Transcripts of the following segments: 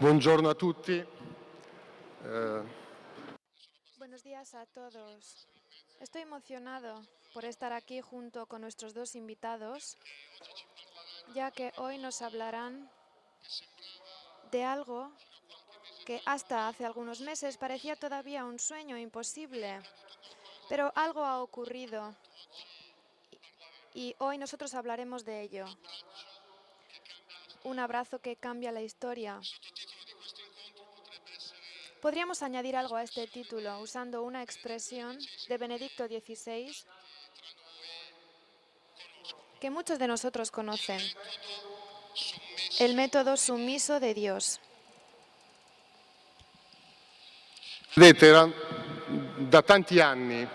Buongiorno a tutti. Buenos días a todos. Estoy emocionado por estar aquí junto con nuestros dos invitados, ya que hoy nos hablarán de algo que hasta hace algunos meses parecía todavía un sueño imposible, pero algo ha ocurrido y hoy nosotros hablaremos de ello. Un abrazo que cambia la historia. Podríamos añadir algo a este título usando una expresión de Benedicto XVI que muchos de nosotros conocen: el método sumiso de Dios. Vedete, da tanti anni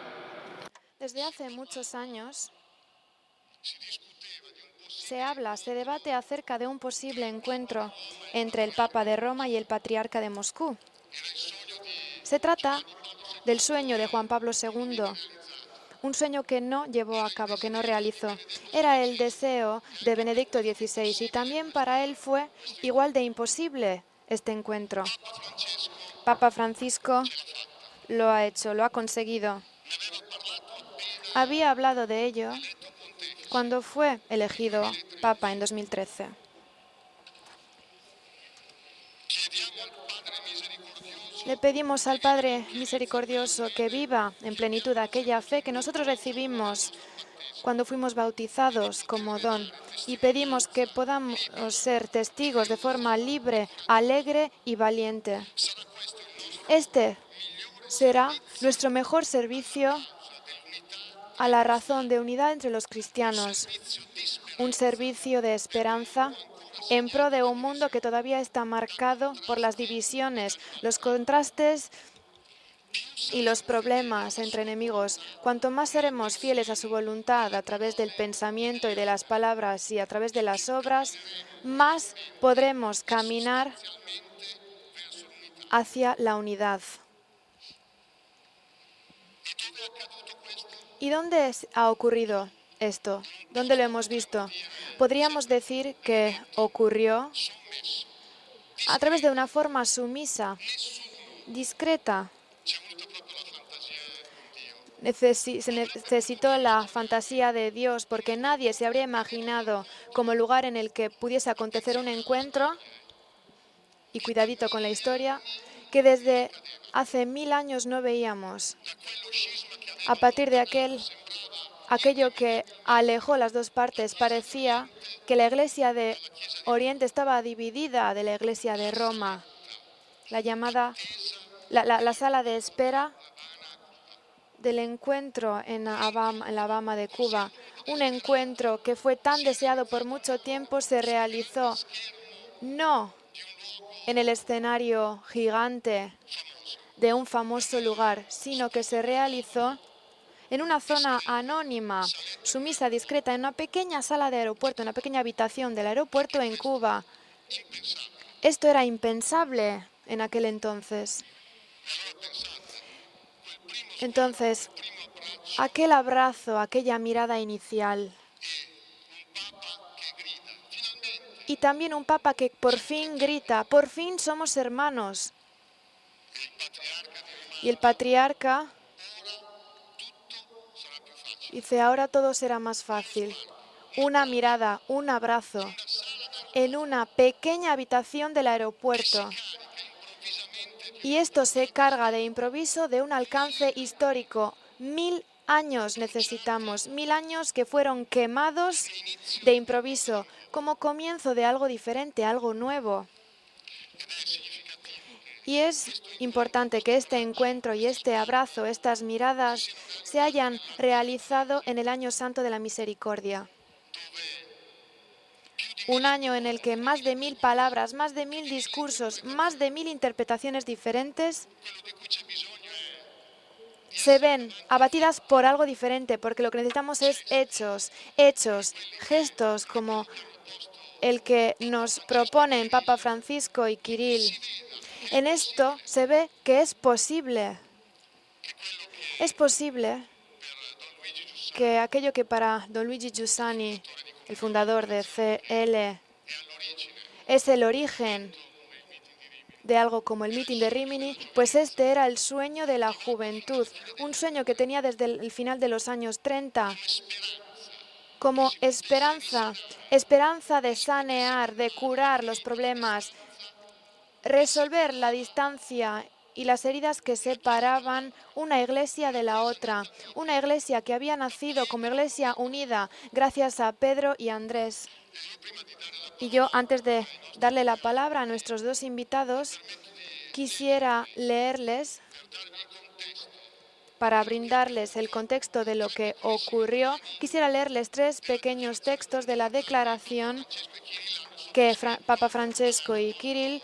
Desde hace muchos años se debate acerca de un posible encuentro entre el Papa de Roma y el Patriarca de Moscú. Se trata del sueño de Juan Pablo II, un sueño que no llevó a cabo, que no realizó. Era el deseo de Benedicto XVI y también para él fue igual de imposible este encuentro. Papa Francisco lo ha hecho, lo ha conseguido. Había hablado de ello cuando fue elegido Papa en 2013. Le pedimos al Padre Misericordioso que viva en plenitud aquella fe que nosotros recibimos cuando fuimos bautizados como don, y pedimos que podamos ser testigos de forma libre, alegre y valiente. Este será nuestro mejor servicio a la razón de unidad entre los cristianos, un servicio de esperanza en pro de un mundo que todavía está marcado por las divisiones, los contrastes y los problemas entre enemigos. Cuanto más seremos fieles a su voluntad a través del pensamiento y de las palabras y a través de las obras, más podremos caminar hacia la unidad. ¿Y dónde ha ocurrido esto? ¿Dónde lo hemos visto? Podríamos decir que ocurrió a través de una forma sumisa, discreta. Se necesitó la fantasía de Dios porque nadie se habría imaginado como lugar en el que pudiese acontecer un encuentro, y cuidadito con la historia, que desde hace 1000 años no veíamos. A partir de aquello que alejó las dos partes, parecía que la Iglesia de Oriente estaba dividida de la Iglesia de Roma. La sala de espera del encuentro en la Habana de Cuba. Un encuentro que fue tan deseado por mucho tiempo se realizó no en el escenario gigante de un famoso lugar, sino que se realizó en una zona anónima, sumisa, discreta, en una pequeña sala de aeropuerto, en una pequeña habitación del aeropuerto en Cuba. Esto era impensable en aquel entonces. Entonces, aquel abrazo, aquella mirada inicial. Y también un papa que por fin grita: por fin somos hermanos. Y el patriarca dice: ahora todo será más fácil. Una mirada, un abrazo, en una pequeña habitación del aeropuerto. Y esto se carga de improviso de un alcance histórico. 1000 años necesitamos, 1000 años que fueron quemados de improviso, como comienzo de algo diferente, algo nuevo. Y es importante que este encuentro y este abrazo, estas miradas, se hayan realizado en el Año Santo de la Misericordia. Un año en el que más de 1000 palabras, más de 1000 discursos, más de 1000 interpretaciones diferentes se ven abatidas por algo diferente, porque lo que necesitamos es hechos, gestos como el que nos proponen Papa Francisco y Kirill. En esto se ve que es posible. Es posible que aquello que para Don Luigi Giussani, el fundador de CL, es el origen de algo como el mitin de Rimini, pues este era el sueño de la juventud, un sueño que tenía desde el final de los años 30, como esperanza, esperanza de sanear, de curar los problemas, resolver la distancia y las heridas que separaban una iglesia de la otra, una iglesia que había nacido como iglesia unida gracias a Pedro y Andrés. Y yo, antes de darle la palabra a nuestros dos invitados, quisiera leerles, para brindarles el contexto de lo que ocurrió, quisiera leerles 3 pequeños textos de la declaración que Papa Francesco y Kirill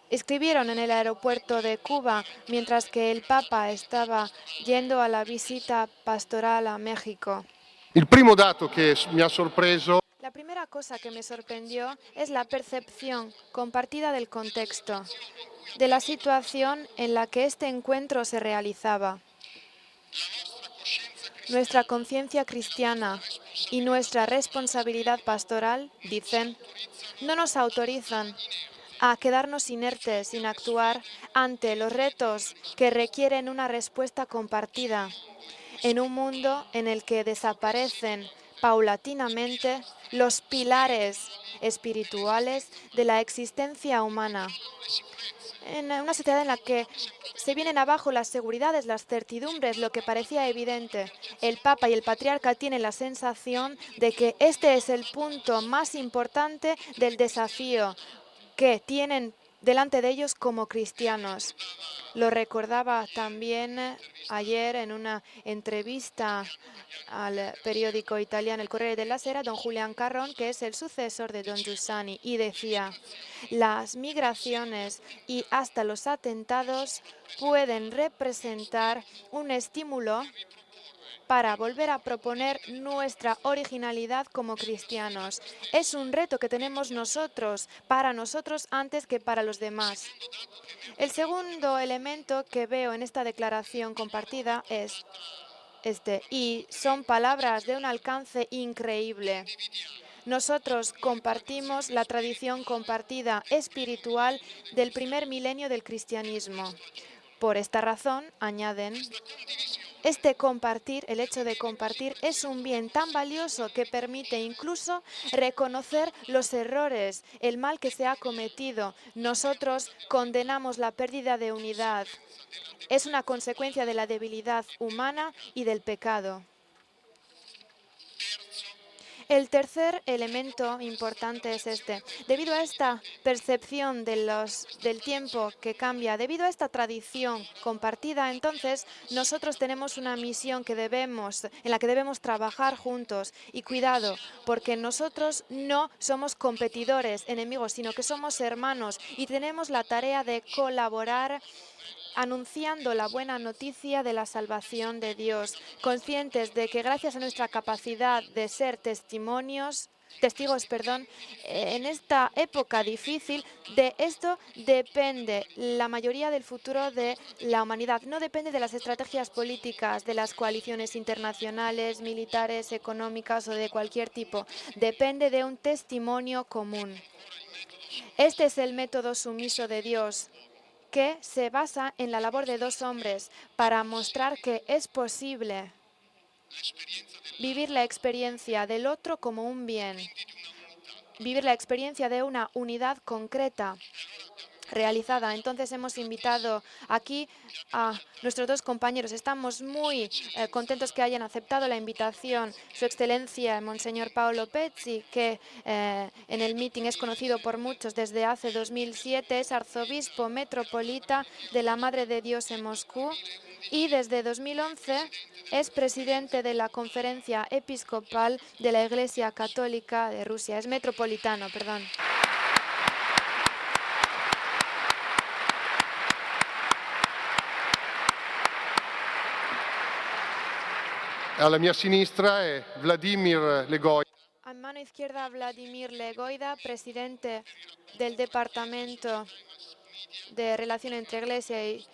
escribieron en el aeropuerto de Cuba mientras que el Papa estaba yendo a la visita pastoral a México. Il primo dato che mi ha sorpreso La primera cosa que me sorprendió es la percepción compartida del contexto, de la situación en la que este encuentro se realizaba. Nuestra conciencia cristiana y nuestra responsabilidad pastoral, dicen, no nos autorizan a quedarnos inertes sin actuar ante los retos que requieren una respuesta compartida, en un mundo en el que desaparecen paulatinamente los pilares espirituales de la existencia humana. En una sociedad en la que se vienen abajo las seguridades, las certidumbres, lo que parecía evidente. El Papa y el Patriarca tienen la sensación de que este es el punto más importante del desafío que tienen delante de ellos como cristianos. Lo recordaba también ayer en una entrevista al periódico italiano El Corriere della Sera, don Julián Carrón, que es el sucesor de don Giussani, y decía: las migraciones y hasta los atentados pueden representar un estímulo para volver a proponer nuestra originalidad como cristianos. Es un reto que tenemos nosotros, para nosotros antes que para los demás. El segundo elemento que veo en esta declaración compartida es y son palabras de un alcance increíble. Nosotros compartimos la tradición compartida espiritual del primer milenio del cristianismo. Por esta razón, añaden, este compartir, el hecho de compartir, es un bien tan valioso que permite incluso reconocer los errores, el mal que se ha cometido. Nosotros condenamos la pérdida de unidad. Es una consecuencia de la debilidad humana y del pecado. El tercer elemento importante es Debido a esta percepción del tiempo que cambia, debido a esta tradición compartida, entonces nosotros tenemos una misión en la que debemos trabajar juntos. Y cuidado, porque nosotros no somos competidores, enemigos, sino que somos hermanos y tenemos la tarea de colaborar anunciando la buena noticia de la salvación de Dios, conscientes de que gracias a nuestra capacidad de ser testigos, en esta época difícil, de esto depende la mayoría del futuro de la humanidad. No depende de las estrategias políticas, de las coaliciones internacionales, militares, económicas o de cualquier tipo. Depende de un testimonio común. Este es el método sumiso de Dios, que se basa en la labor de 2 hombres para mostrar que es posible vivir la experiencia del otro como un bien, vivir la experiencia de una unidad concreta realizada. Entonces hemos invitado aquí a nuestros 2 compañeros. Estamos muy contentos que hayan aceptado la invitación. Su Excelencia, Monseñor Paolo Pezzi, que en el meeting es conocido por muchos desde hace 2007, es arzobispo metropolita de la Madre de Dios en Moscú y desde 2011 es presidente de la Conferencia Episcopal de la Iglesia Católica de Rusia. Es metropolitano, perdón. alla mia sinistra è Vladimir Legoy, A mano izquierda, Vladimir Legoida, presidente del Departamento de Relación entre Iglesia y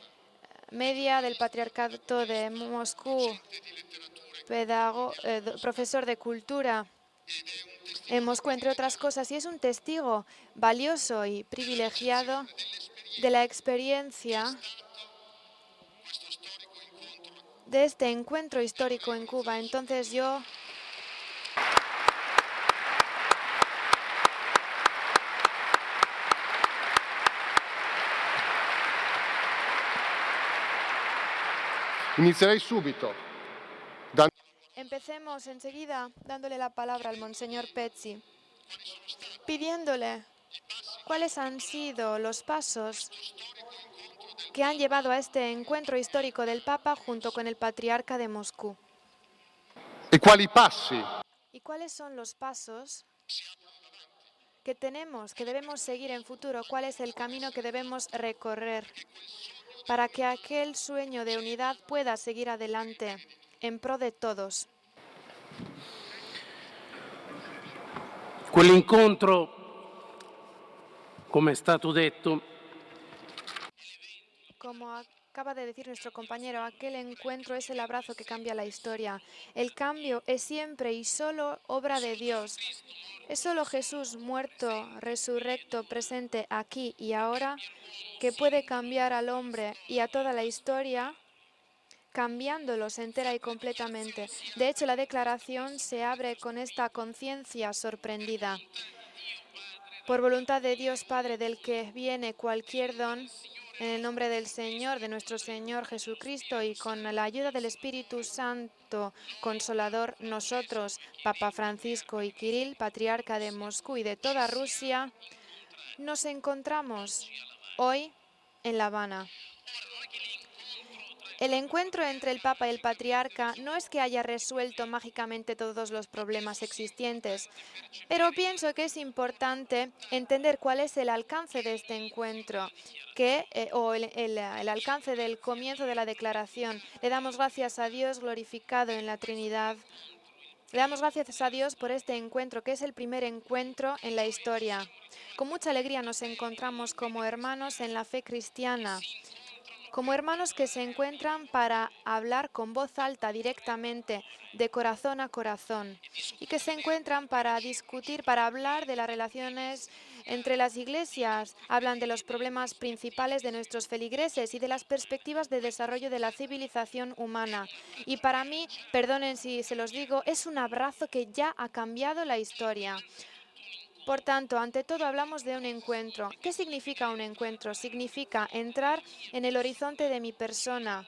Media del Patriarcado de Moscú, profesor de cultura en Moscú, entre otras cosas, y es un testigo valioso y privilegiado de la experiencia de este encuentro histórico en Cuba. Entonces yo inizierei subito empecemos enseguida dándole la palabra al Monseñor Pezzi, pidiéndole cuáles han sido los pasos que han llevado a este encuentro histórico del Papa junto con el Patriarca de Moscú. e quali passi ¿Y cuáles son los pasos que debemos seguir en futuro? ¿Cuál es el camino que debemos recorrer para que aquel sueño de unidad pueda seguir adelante en pro de todos? Quell'incontro, come è stato detto, Como acaba de decir nuestro compañero, aquel encuentro es el abrazo que cambia la historia. El cambio es siempre y solo obra de Dios. Es solo Jesús muerto, resurrecto, presente aquí y ahora, que puede cambiar al hombre y a toda la historia, cambiándolos entera y completamente. De hecho, la declaración se abre con esta conciencia sorprendida. Por voluntad de Dios Padre, del que viene cualquier don, en el nombre del Señor, de nuestro Señor Jesucristo, y con la ayuda del Espíritu Santo Consolador, nosotros, Papa Francisco y Kirill, Patriarca de Moscú y de toda Rusia, nos encontramos hoy en La Habana. El encuentro entre el Papa y el Patriarca no es que haya resuelto mágicamente todos los problemas existentes, pero pienso que es importante entender cuál es el alcance de este encuentro, el alcance del comienzo de la declaración. Le damos gracias a Dios glorificado en la Trinidad. Le damos gracias a Dios por este encuentro, que es el primer encuentro en la historia. Con mucha alegría nos encontramos como hermanos en la fe cristiana, como hermanos que se encuentran para hablar con voz alta directamente, de corazón a corazón, y que se encuentran para discutir, para hablar de las relaciones entre las iglesias, hablan de los problemas principales de nuestros feligreses y de las perspectivas de desarrollo de la civilización humana. Y para mí, perdonen si se los digo, es un abrazo que ya ha cambiado la historia. Por tanto, ante todo hablamos de un encuentro. ¿Qué significa un encuentro? Significa entrar en el horizonte de mi persona,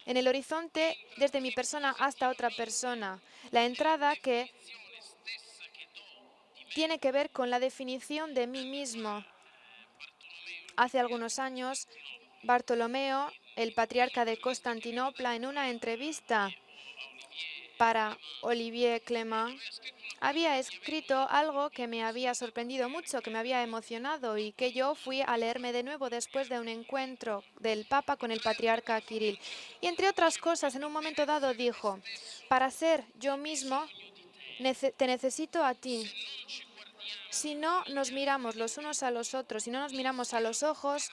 en el horizonte desde mi persona hasta otra persona. La entrada que tiene que ver con la definición de mí mismo. Hace algunos años, Bartolomeo, el patriarca de Constantinopla, en una entrevista para Olivier Clément, había escrito algo que me había sorprendido mucho, que me había emocionado y que yo fui a leerme de nuevo después de un encuentro del Papa con el patriarca Kirill. Y entre otras cosas, en un momento dado dijo: para ser yo mismo, te necesito a ti. Si no nos miramos los unos a los otros, si no nos miramos a los ojos,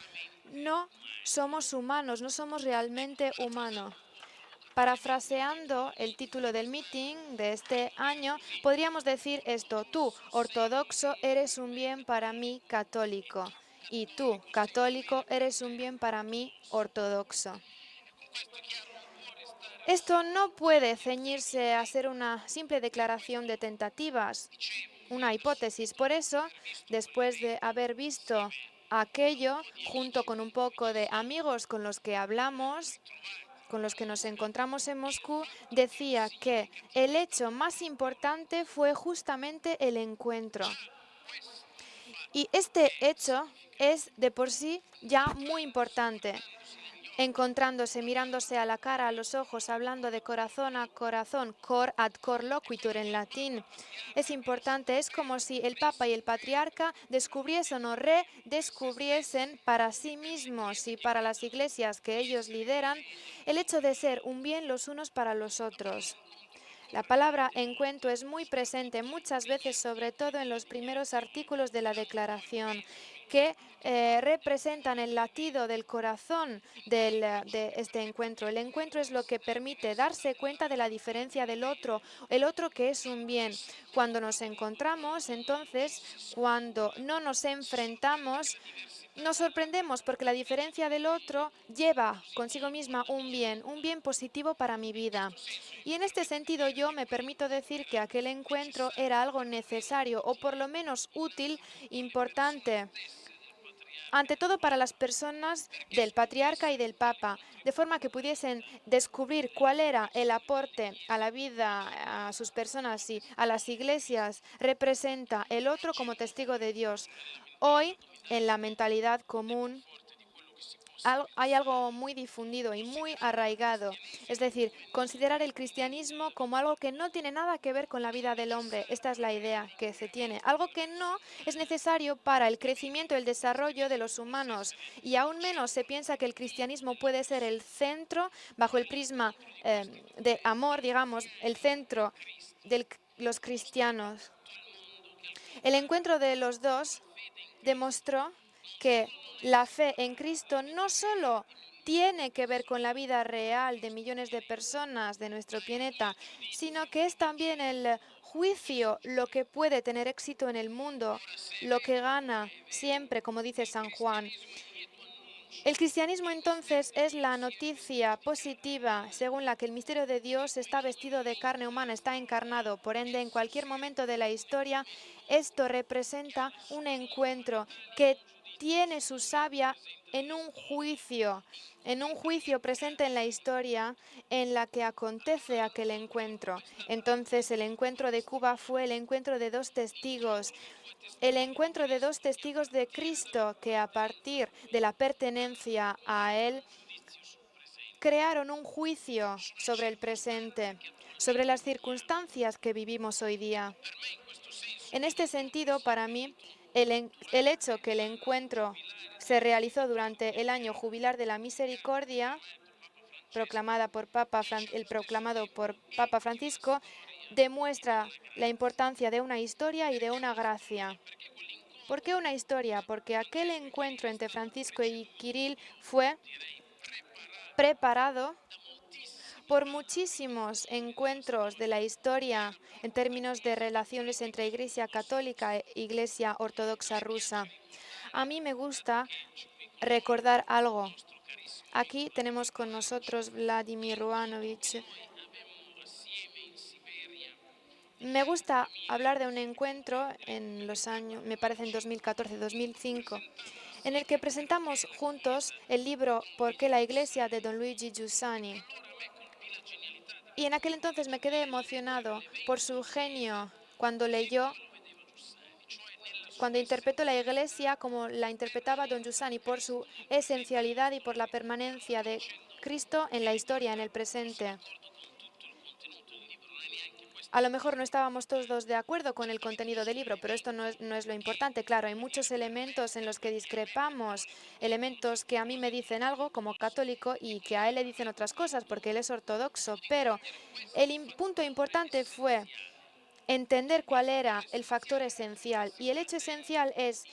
no somos humanos, no somos realmente humanos. Parafraseando el título del meeting de este año, podríamos decir esto: tú, ortodoxo, eres un bien para mí, católico. Y tú, católico, eres un bien para mí, ortodoxo. Esto no puede ceñirse a ser una simple declaración de tentativas, una hipótesis. Por eso, después de haber visto aquello, junto con un poco de amigos con los que hablamos, con los que nos encontramos en Moscú, decía que el hecho más importante fue justamente el encuentro. Y este hecho es de por sí ya muy importante. Encontrándose, mirándose a la cara, a los ojos, hablando de corazón a corazón, cor ad cor loquitur en latín. Es importante, es como si el Papa y el Patriarca descubriesen o redescubriesen para sí mismos y para las iglesias que ellos lideran el hecho de ser un bien los unos para los otros. La palabra encuentro es muy presente muchas veces, sobre todo en los primeros artículos de la declaración. que representan el latido del corazón de este encuentro. El encuentro es lo que permite darse cuenta de la diferencia del otro, el otro que es un bien. Cuando nos encontramos, entonces, cuando no nos enfrentamos, nos sorprendemos porque la diferencia del otro lleva consigo misma un bien positivo para mi vida. Y en este sentido yo me permito decir que aquel encuentro era algo necesario o por lo menos útil, importante, ante todo para las personas del patriarca y del papa, de forma que pudiesen descubrir cuál era el aporte a la vida, a sus personas y a las iglesias, representa el otro como testigo de Dios. Hoy, en la mentalidad común, hay algo muy difundido y muy arraigado, es decir, considerar el cristianismo como algo que no tiene nada que ver con la vida del hombre. Esta es la idea que se tiene, algo que no es necesario para el crecimiento y el desarrollo de los humanos. Y aún menos se piensa que el cristianismo puede ser el centro, bajo el prisma de amor, digamos, el centro de los cristianos. El encuentro de los dos demostró que la fe en Cristo no solo tiene que ver con la vida real de millones de personas de nuestro planeta, sino que es también el juicio lo que puede tener éxito en el mundo, lo que gana siempre, como dice San Juan. El cristianismo entonces es la noticia positiva según la que el misterio de Dios está vestido de carne humana, está encarnado. Por ende, en cualquier momento de la historia, esto representa un encuentro que tiene su savia en un juicio presente en la historia en la que acontece aquel encuentro. Entonces, el encuentro de Cuba fue el encuentro de dos testigos. El encuentro de dos testigos de Cristo que a partir de la pertenencia a Él crearon un juicio sobre el presente, sobre las circunstancias que vivimos hoy día. En este sentido, para mí, el hecho que el encuentro se realizó durante el año jubilar de la misericordia, proclamado por Papa Francisco, demuestra la importancia de una historia y de una gracia. ¿Por qué una historia? Porque aquel encuentro entre Francisco y Kirill fue preparado por muchísimos encuentros de la historia en términos de relaciones entre Iglesia Católica e Iglesia Ortodoxa rusa. A mí me gusta recordar algo. Aquí tenemos con nosotros Vladimir Ruanovich. Me gusta hablar de un encuentro en los años, me parece en 2014-2005, en el que presentamos juntos el libro ¿Por qué la Iglesia?, de don Luigi Giussani. Y en aquel entonces me quedé emocionado por su genio cuando interpretó la Iglesia como la interpretaba don Giussani, por su esencialidad y por la permanencia de Cristo en la historia, en el presente. A lo mejor no estábamos todos de acuerdo con el contenido del libro, pero esto no es lo importante. Claro, hay muchos elementos en los que discrepamos, elementos que a mí me dicen algo como católico y que a él le dicen otras cosas porque él es ortodoxo, pero el punto importante fue entender cuál era el factor esencial. Y el hecho esencial es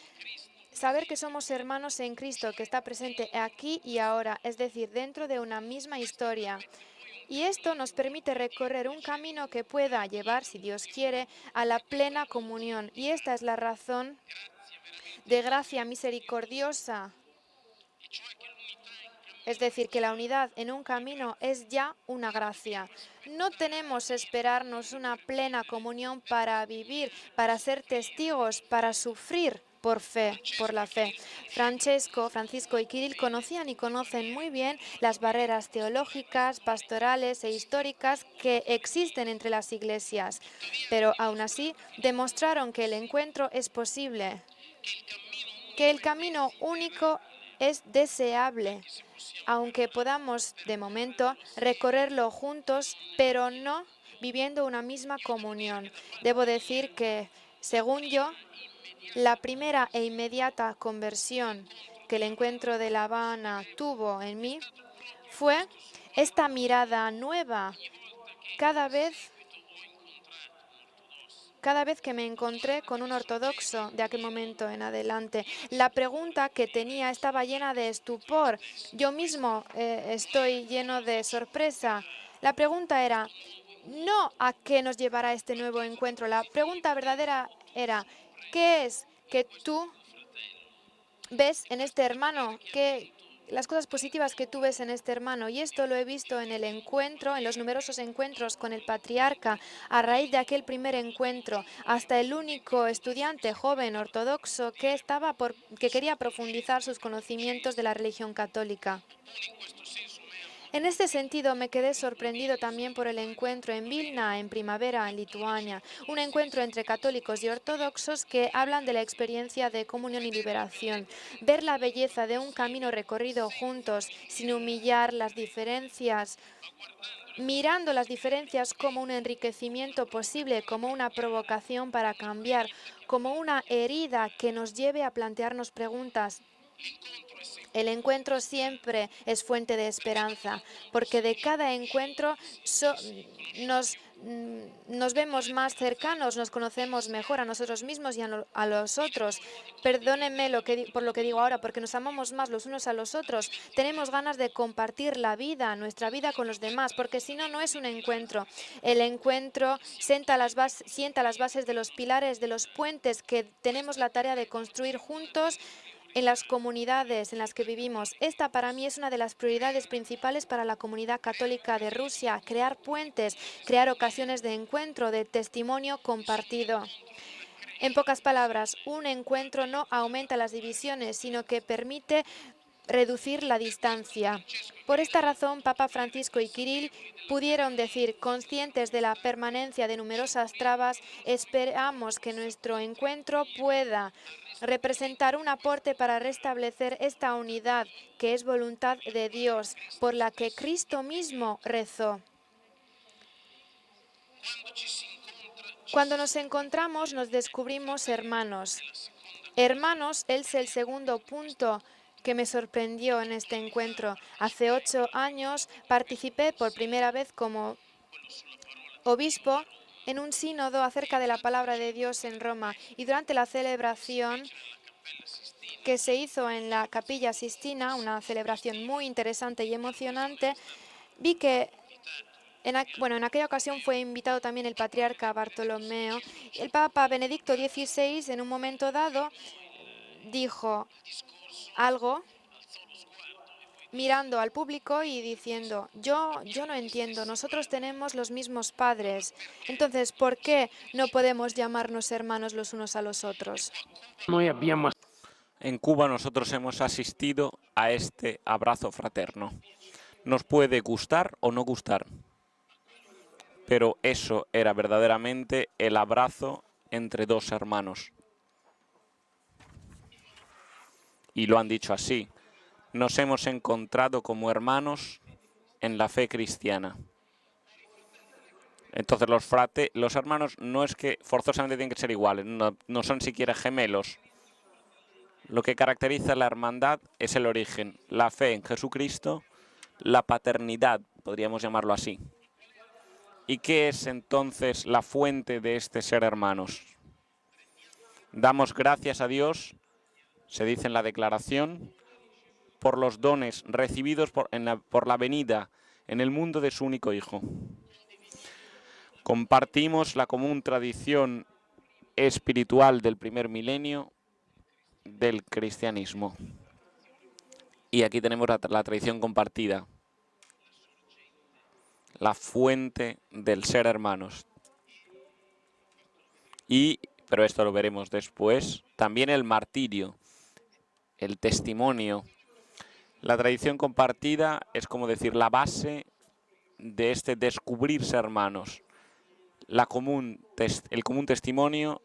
saber que somos hermanos en Cristo, que está presente aquí y ahora, es decir, dentro de una misma historia. Y esto nos permite recorrer un camino que pueda llevar, si Dios quiere, a la plena comunión. Y esta es la razón de gracia misericordiosa. Es decir, que la unidad en un camino es ya una gracia. No tenemos que esperarnos una plena comunión para vivir, para ser testigos, para sufrir por fe, por la fe. Francisco y Kirill conocían y conocen muy bien las barreras teológicas, pastorales e históricas que existen entre las iglesias, pero aún así demostraron que el encuentro es posible, que el camino único es deseable, aunque podamos de momento recorrerlo juntos, pero no viviendo una misma comunión. Debo decir que, según yo, la primera e inmediata conversión que el encuentro de La Habana tuvo en mí fue esta mirada nueva. Cada vez cada vez que me encontré con un ortodoxo de aquel momento en adelante. La pregunta que tenía estaba llena de estupor. Yo mismo estoy lleno de sorpresa. La pregunta era, no a qué nos llevará este nuevo encuentro. La pregunta verdadera era, ¿qué es que tú ves en este hermano? Las cosas positivas que tú ves en este hermano. Y esto lo he visto en el encuentro, en los numerosos encuentros con el patriarca, a raíz de aquel primer encuentro, hasta el único estudiante joven ortodoxo que quería profundizar sus conocimientos de la religión católica. En este sentido, me quedé sorprendido también por el encuentro en Vilna, en primavera, en Lituania, un encuentro entre católicos y ortodoxos que hablan de la experiencia de comunión y liberación. Ver la belleza de un camino recorrido juntos, sin humillar las diferencias, mirando las diferencias como un enriquecimiento posible, como una provocación para cambiar, como una herida que nos lleve a plantearnos preguntas. El encuentro siempre es fuente de esperanza, porque de cada encuentro nos vemos más cercanos, nos conocemos mejor a nosotros mismos y a los otros. Perdónenme por lo que digo ahora, porque nos amamos más los unos a los otros. Tenemos ganas de compartir la vida, nuestra vida con los demás, porque si no, no es un encuentro. El encuentro sienta las bases de los pilares, de los puentes que tenemos la tarea de construir juntos en las comunidades en las que vivimos. Esta para mí es una de las prioridades principales para la comunidad católica de Rusia, crear puentes, crear ocasiones de encuentro, de testimonio compartido. En pocas palabras, un encuentro no aumenta las divisiones, sino que permite reducir la distancia. Por esta razón, Papa Francisco y Kirill pudieron decir, conscientes de la permanencia de numerosas trabas, esperamos que nuestro encuentro pueda representar un aporte para restablecer esta unidad que es voluntad de Dios, por la que Cristo mismo rezó. Cuando nos encontramos, nos descubrimos hermanos. Hermanos es el segundo punto que me sorprendió en este encuentro. Hace 8 años participé por primera vez como obispo en un sínodo acerca de la palabra de Dios en Roma, y durante la celebración que se hizo en la Capilla Sistina, una celebración muy interesante y emocionante, vi que en aquella ocasión fue invitado también el patriarca Bartolomeo. El Papa Benedicto XVI, en un momento dado, dijo algo mirando al público y diciendo, yo no entiendo, nosotros tenemos los mismos padres, entonces, ¿por qué no podemos llamarnos hermanos los unos a los otros? En Cuba nosotros hemos asistido a este abrazo fraterno. Nos puede gustar o no gustar, pero eso era verdaderamente el abrazo entre dos hermanos. Y lo han dicho así, nos hemos encontrado como hermanos en la fe cristiana. Entonces los hermanos no es que forzosamente tienen que ser iguales, no son siquiera gemelos. Lo que caracteriza la hermandad es el origen, la fe en Jesucristo, la paternidad, podríamos llamarlo así. ¿Y qué es entonces la fuente de este ser hermanos? Damos gracias a Dios, se dice en la declaración, por los dones recibidos por la venida en el mundo de su único Hijo. Compartimos la común tradición espiritual del primer milenio del cristianismo. Y aquí tenemos la tradición compartida, la fuente del ser hermanos. Pero esto lo veremos después, también el martirio, el testimonio. La tradición compartida es como decir la base de este descubrirse hermanos, el común testimonio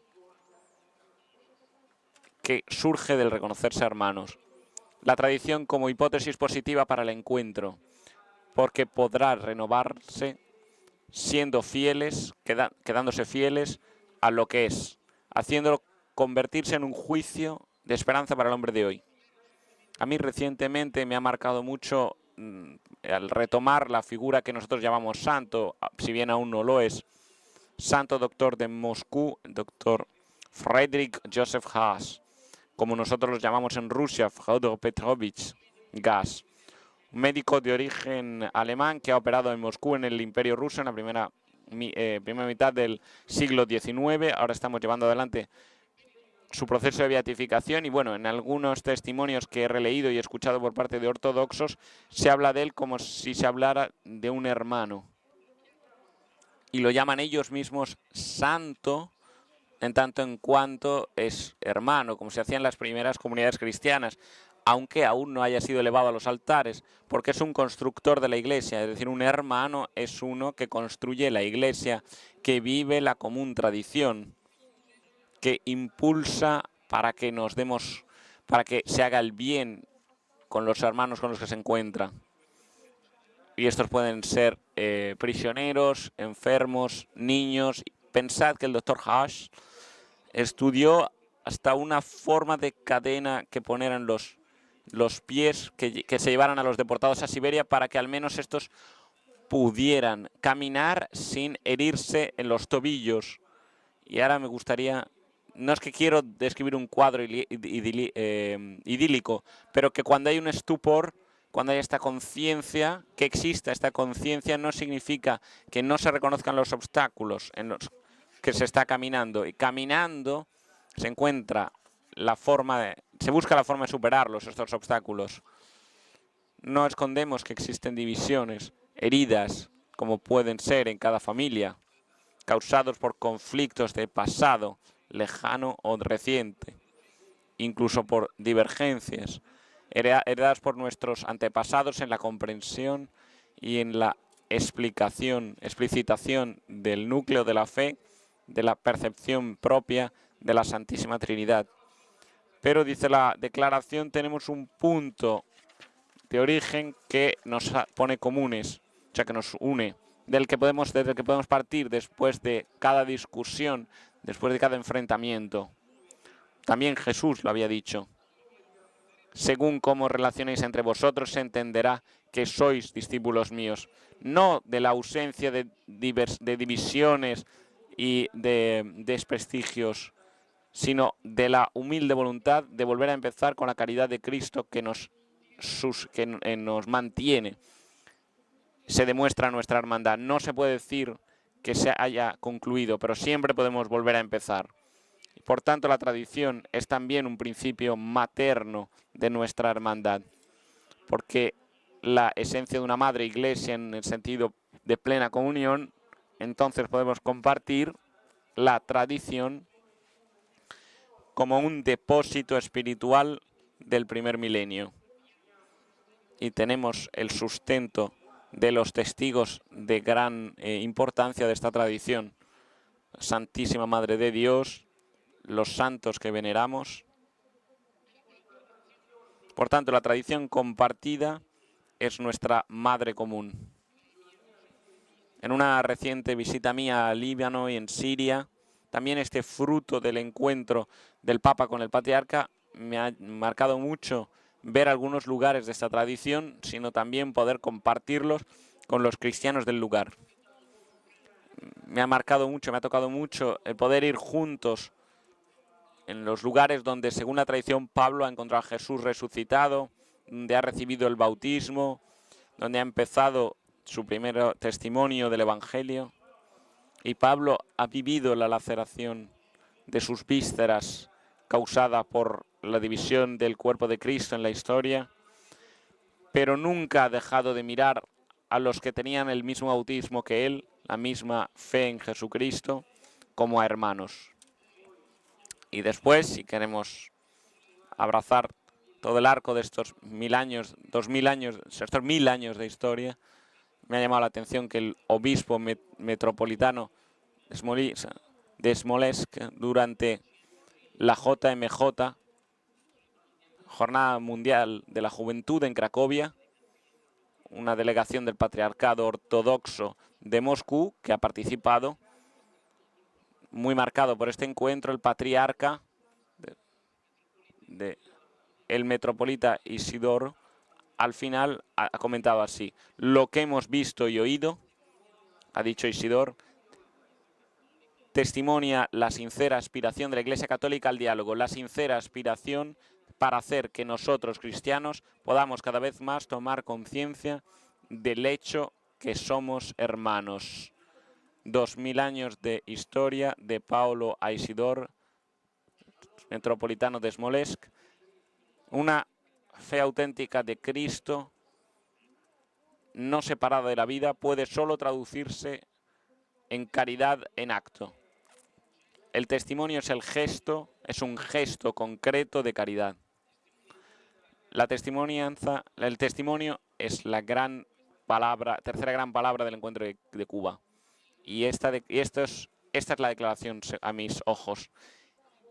que surge del reconocerse hermanos. La tradición como hipótesis positiva para el encuentro, porque podrá renovarse siendo fieles, quedándose fieles a lo que es, haciéndolo convertirse en un juicio de esperanza para el hombre de hoy. A mí recientemente me ha marcado mucho al retomar la figura que nosotros llamamos santo, si bien aún no lo es, Santo Doctor de Moscú, el Doctor Friedrich Joseph Haas, como nosotros los llamamos en Rusia, Fyodor Petrovich Gas, un médico de origen alemán que ha operado en Moscú en el Imperio Ruso en la primera mitad del siglo XIX. Ahora estamos llevando adelante su proceso de beatificación y bueno, en algunos testimonios que he releído y escuchado por parte de ortodoxos se habla de él como si se hablara de un hermano. Y lo llaman ellos mismos santo, en tanto en cuanto es hermano, como se hacía en las primeras comunidades cristianas, aunque aún no haya sido elevado a los altares, porque es un constructor de la iglesia, es decir, un hermano es uno que construye la iglesia, que vive la común tradición, que impulsa para que nos demos, para que se haga el bien con los hermanos con los que se encuentra. Y estos pueden ser prisioneros, enfermos, niños. Pensad que el doctor Haas estudió hasta una forma de cadena que poner en los pies que se llevaran a los deportados a Siberia para que al menos estos pudieran caminar sin herirse en los tobillos. Y ahora me gustaría, no es que quiero describir un cuadro idílico, pero que cuando hay un estupor, cuando hay esta conciencia, que exista esta conciencia, no significa que no se reconozcan los obstáculos en los que se está caminando. Y caminando se encuentra la forma se busca la forma de superarlos, estos obstáculos. No escondemos que existen divisiones, heridas, como pueden ser en cada familia, causados por conflictos de pasado, lejano o reciente, incluso por divergencias, heredadas por nuestros antepasados en la comprensión y en la explicitación del núcleo de la fe, de la percepción propia de la Santísima Trinidad. Pero, dice la declaración, tenemos un punto de origen que nos pone comunes, o sea, que nos une, desde el que podemos partir después de cada discusión, después de cada enfrentamiento. También Jesús lo había dicho. Según cómo relacionéis entre vosotros, se entenderá que sois discípulos míos. No de la ausencia de divisiones y de desprestigios, sino de la humilde voluntad de volver a empezar con la caridad de Cristo que nos mantiene. Se demuestra nuestra hermandad. No se puede decir que se haya concluido, pero siempre podemos volver a empezar. Por tanto, la tradición es también un principio materno de nuestra hermandad, porque la esencia de una madre iglesia en el sentido de plena comunión, entonces podemos compartir la tradición como un depósito espiritual del primer milenio. Y tenemos el sustento de los testigos de gran importancia de esta tradición. Santísima Madre de Dios, los santos que veneramos. Por tanto, la tradición compartida es nuestra madre común. En una reciente visita mía a Líbano y en Siria, también este fruto del encuentro del Papa con el Patriarca me ha marcado mucho ver algunos lugares de esta tradición, sino también poder compartirlos con los cristianos del lugar. Me ha marcado mucho, me ha tocado mucho el poder ir juntos en los lugares donde, según la tradición, Pablo ha encontrado a Jesús resucitado, donde ha recibido el bautismo, donde ha empezado su primer testimonio del Evangelio. Y Pablo ha vivido la laceración de sus vísceras causada por la división del cuerpo de Cristo en la historia, pero nunca ha dejado de mirar a los que tenían el mismo bautismo que él, la misma fe en Jesucristo, como a hermanos. Y después, si queremos abrazar todo el arco de estos 1000 años, 2000 años, estos 1000 años de historia, me ha llamado la atención que el obispo metropolitano de Smolensk, durante la JMJ, Jornada Mundial de la Juventud en Cracovia, una delegación del Patriarcado Ortodoxo de Moscú que ha participado, muy marcado por este encuentro, el patriarca, el metropolita Isidoro, al final ha comentado así: lo que hemos visto y oído, ha dicho Isidoro, testimonia la sincera aspiración de la Iglesia Católica al diálogo, la sincera aspiración para hacer que nosotros, cristianos, podamos cada vez más tomar conciencia del hecho que somos hermanos. 2000 años de historia de Paulo a Isidor, metropolitano de Smolensk, una fe auténtica de Cristo, no separada de la vida, puede solo traducirse en caridad en acto. El testimonio es el gesto, es un gesto concreto de caridad. El testimonio es la gran palabra, tercera gran palabra del encuentro de Cuba. Y esta es la declaración a mis ojos.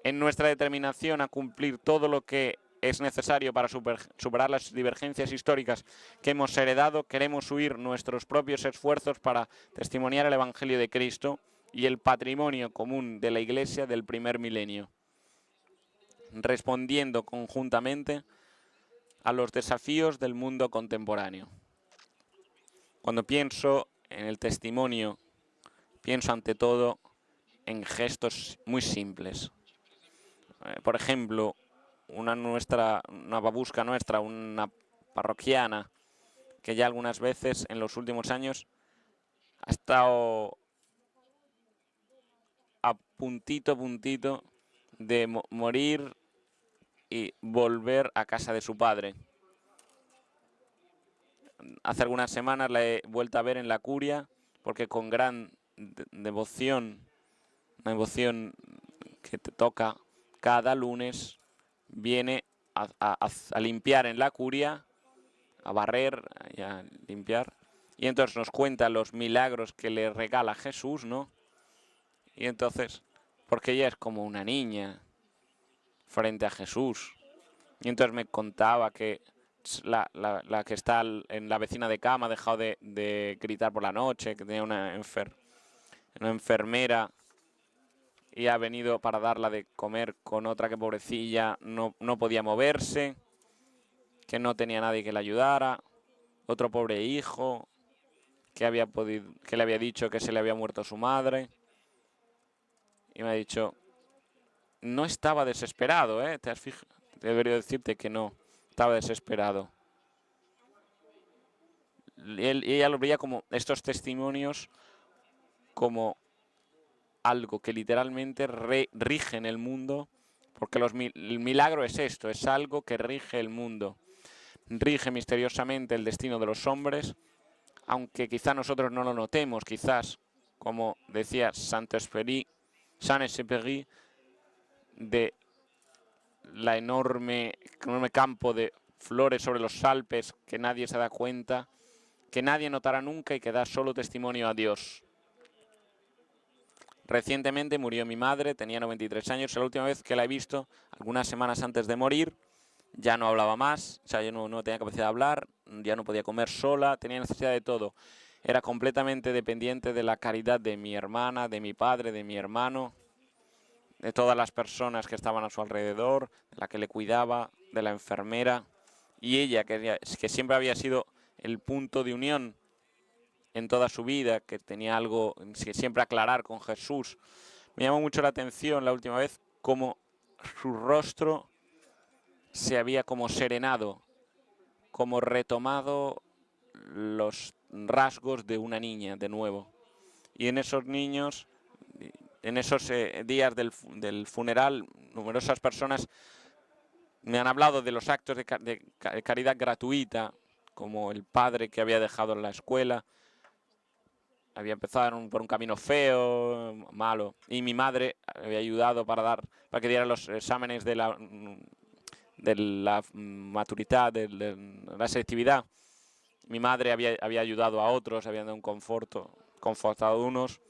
En nuestra determinación a cumplir todo lo que es necesario para superar las divergencias históricas que hemos heredado, queremos unir nuestros propios esfuerzos para testimoniar el Evangelio de Cristo y el patrimonio común de la Iglesia del primer milenio, respondiendo conjuntamente a los desafíos del mundo contemporáneo. Cuando pienso en el testimonio, pienso ante todo en gestos muy simples. Por ejemplo, una babushka nuestra, una parroquiana, que ya algunas veces en los últimos años ha estado a puntito de morir y volver a casa de su padre. Hace algunas semanas la he vuelto a ver en la curia porque con gran devoción, una devoción que te toca cada lunes, viene a limpiar en la curia, a barrer y a limpiar. Y entonces nos cuenta los milagros que le regala Jesús, ¿no? Y entonces, porque ella es como una niña frente a Jesús. Y entonces me contaba que la que está en la vecina de cama ha dejado de gritar por la noche, que tenía una enfermera y ha venido para darla de comer con otra que pobrecilla no podía moverse, que no tenía nadie que le ayudara, otro pobre hijo que le había dicho que se le había muerto su madre. Y me ha dicho, no estaba desesperado, ¿eh? Debería decirte que no, estaba desesperado. Ella lo veía como estos testimonios como algo que literalmente rige en el mundo, porque el milagro es esto, es algo que rige el mundo. Rige misteriosamente el destino de los hombres, aunque quizá nosotros no lo notemos, quizás, como decía Saint-Exupéry, de la enorme campo de flores sobre los Alpes que nadie se da cuenta, que nadie notará nunca y que da solo testimonio a Dios. Recientemente murió mi madre, tenía 93 años, la última vez que la he visto, algunas semanas antes de morir, ya no hablaba más, o sea, yo no tenía capacidad de hablar, ya no podía comer sola, tenía necesidad de todo. Era completamente dependiente de la caridad de mi hermana, de mi padre, de mi hermano, de todas las personas que estaban a su alrededor, de la que le cuidaba, de la enfermera. Y ella, que siempre había sido el punto de unión en toda su vida, que tenía algo que siempre aclarar con Jesús. Me llamó mucho la atención la última vez cómo su rostro se había como serenado, como retomado los rasgos de una niña de nuevo. Y en esos niños, en esos días del funeral, numerosas personas me han hablado de los actos de caridad gratuita, como el padre que había dejado en la escuela, había empezado por un camino feo, malo, y mi madre había ayudado para que diera los exámenes de la maturidad, de la selectividad. Mi madre había ayudado a otros, había dado un confortado a unos,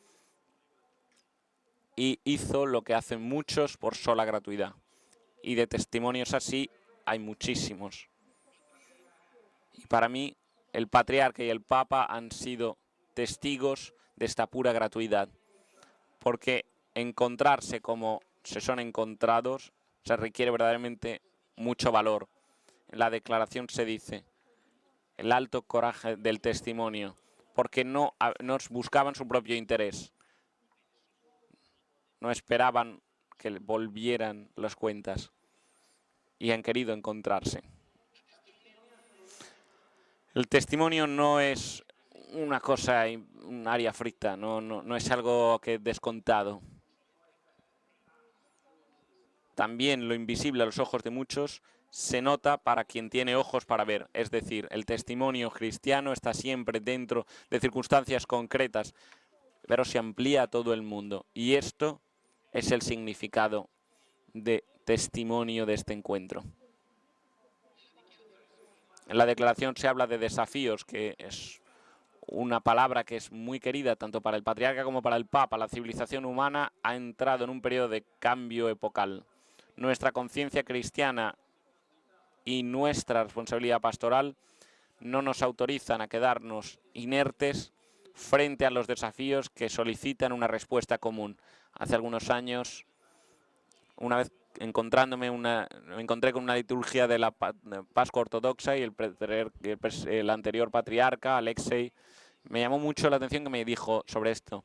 y hizo lo que hacen muchos por sola gratuidad. Y de testimonios así hay muchísimos. Y para mí, el patriarca y el papa han sido testigos de esta pura gratuidad, porque encontrarse como se son encontrados se requiere verdaderamente mucho valor. En la declaración se dice el alto coraje del testimonio, porque no buscaban su propio interés. no esperaban que volvieran las cuentas y han querido encontrarse. El testimonio no es una cosa, un área frita, no es algo que descontado. También lo invisible a los ojos de muchos se nota para quien tiene ojos para ver. Es decir, el testimonio cristiano está siempre dentro de circunstancias concretas, pero se amplía a todo el mundo. Y esto es el significado de testimonio de este encuentro. En la declaración se habla de desafíos, que es una palabra que es muy querida tanto para el patriarca como para el papa. La civilización humana ha entrado en un periodo de cambio epocal. Nuestra conciencia cristiana y nuestra responsabilidad pastoral no nos autorizan a quedarnos inertes frente a los desafíos que solicitan una respuesta común. Hace algunos años, una vez me encontré con una liturgia de la Pascua Ortodoxa y el anterior patriarca, Alexei, me llamó mucho la atención que me dijo sobre esto.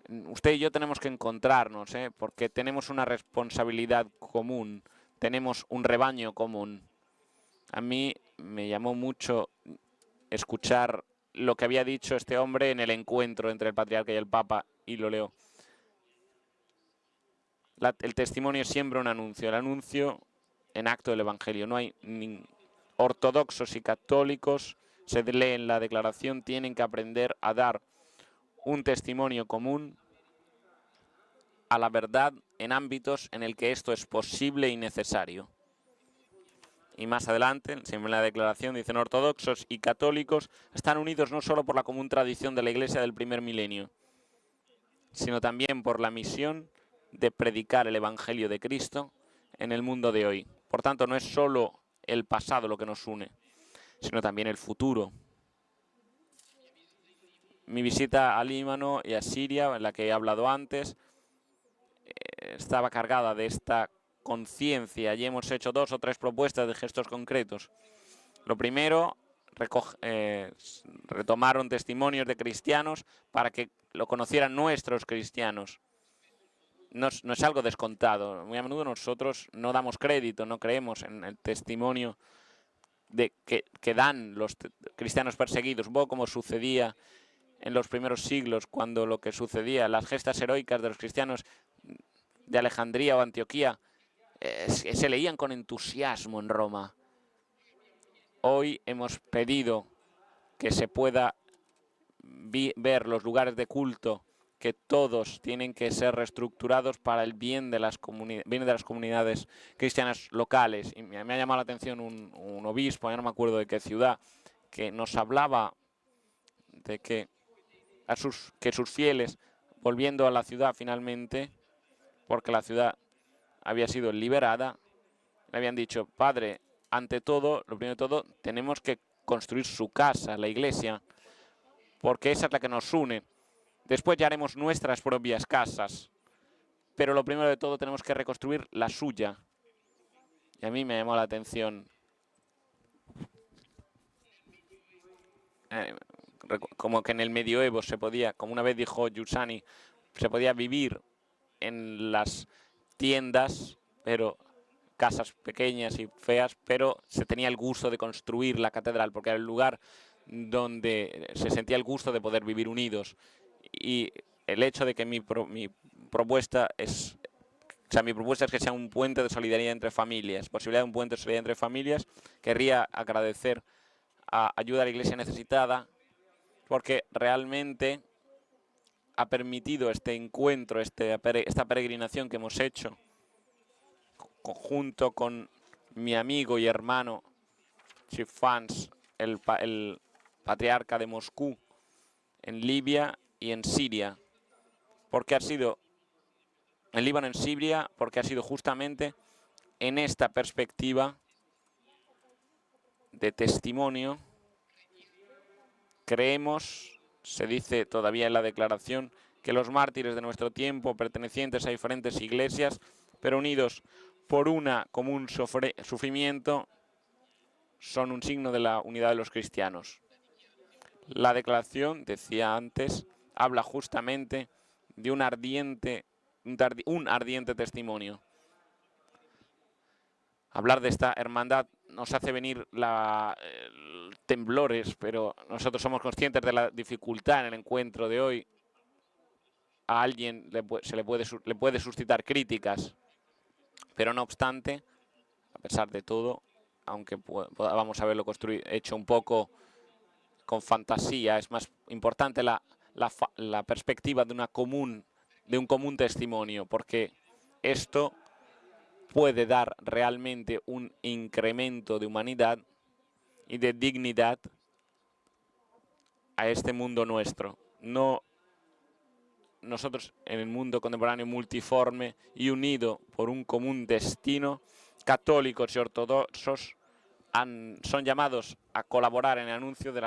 Usted y yo tenemos que encontrarnos, porque tenemos una responsabilidad común, tenemos un rebaño común. A mí me llamó mucho escuchar lo que había dicho este hombre en el encuentro entre el patriarca y el papa, y lo leo. El testimonio es siempre un anuncio, el anuncio en acto del Evangelio. No hay ortodoxos y católicos, se lee en la declaración, tienen que aprender a dar un testimonio común a la verdad en ámbitos en el que esto es posible y necesario. Y más adelante, siempre en la declaración, dicen: ortodoxos y católicos están unidos no solo por la común tradición de la Iglesia del primer milenio, sino también por la misión de predicar el Evangelio de Cristo en el mundo de hoy. Por tanto, no es solo el pasado lo que nos une, sino también el futuro. Mi visita al Líbano y a Siria, en la que he hablado antes, estaba cargada de esta conciencia. Allí hemos hecho 2 o 3 propuestas de gestos concretos. Lo primero, retomaron testimonios de cristianos para que lo conocieran nuestros cristianos. No es algo descontado. Muy a menudo nosotros no damos crédito, no creemos en el testimonio que dan los cristianos perseguidos, un poco como sucedía en los primeros siglos, cuando lo que sucedía, las gestas heroicas de los cristianos de Alejandría o Antioquía, se leían con entusiasmo en Roma. Hoy hemos pedido que se pueda ver los lugares de culto, que todos tienen que ser reestructurados para el bien de las comunidades cristianas locales. Y me ha llamado la atención un obispo, ya no me acuerdo de qué ciudad, que nos hablaba de que sus fieles, volviendo a la ciudad finalmente, porque la ciudad había sido liberada, le habían dicho: padre, ante todo, lo primero de todo, tenemos que construir su casa, la iglesia, porque esa es la que nos une. Después ya haremos nuestras propias casas, pero lo primero de todo tenemos que reconstruir la suya. Y a mí me llamó la atención, como que en el medioevo se podía, como una vez dijo Giussani, se podía vivir en las tiendas, pero casas pequeñas y feas, pero se tenía el gusto de construir la catedral, porque era el lugar donde se sentía el gusto de poder vivir unidos. Y el hecho de que mi propuesta es que sea un puente de solidaridad entre familias, posibilidad de un puente de solidaridad entre familias. Querría agradecer a Ayuda a la Iglesia Necesitada, porque realmente ha permitido este encuentro, esta peregrinación que hemos hecho, junto con mi amigo y hermano Chifans, el patriarca de Moscú, en Libia y en Siria, porque ha sido en Líbano, en Siria, porque ha sido justamente en esta perspectiva de testimonio. Creemos, se dice todavía en la declaración, que los mártires de nuestro tiempo, pertenecientes a diferentes iglesias, pero unidos por una común sufrimiento, son un signo de la unidad de los cristianos. La declaración, decía antes, habla justamente de un ardiente un ardiente testimonio. Hablar de esta hermandad nos hace venir temblores, pero nosotros somos conscientes de la dificultad en el encuentro de hoy. A alguien le puede suscitar críticas, pero no obstante, a pesar de todo, aunque podamos haberlo hecho un poco con fantasía, es más importante la perspectiva de un común testimonio, porque esto puede dar realmente un incremento de humanidad y de dignidad a este mundo nuestro. Nosotros en el mundo contemporáneo multiforme y unido por un común destino, católicos y ortodoxos son llamados a colaborar en el anuncio de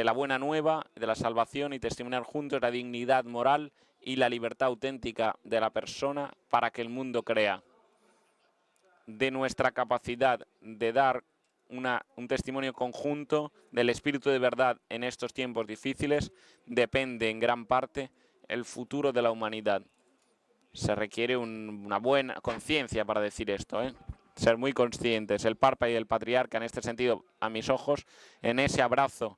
la buena nueva, de la salvación, y testimoniar juntos la dignidad moral y la libertad auténtica de la persona para que el mundo crea. De nuestra capacidad de dar un testimonio conjunto del espíritu de verdad en estos tiempos difíciles depende en gran parte el futuro de la humanidad. Se requiere una buena conciencia para decir esto, ser muy conscientes. El Papa y el Patriarca, en este sentido, a mis ojos, en ese abrazo,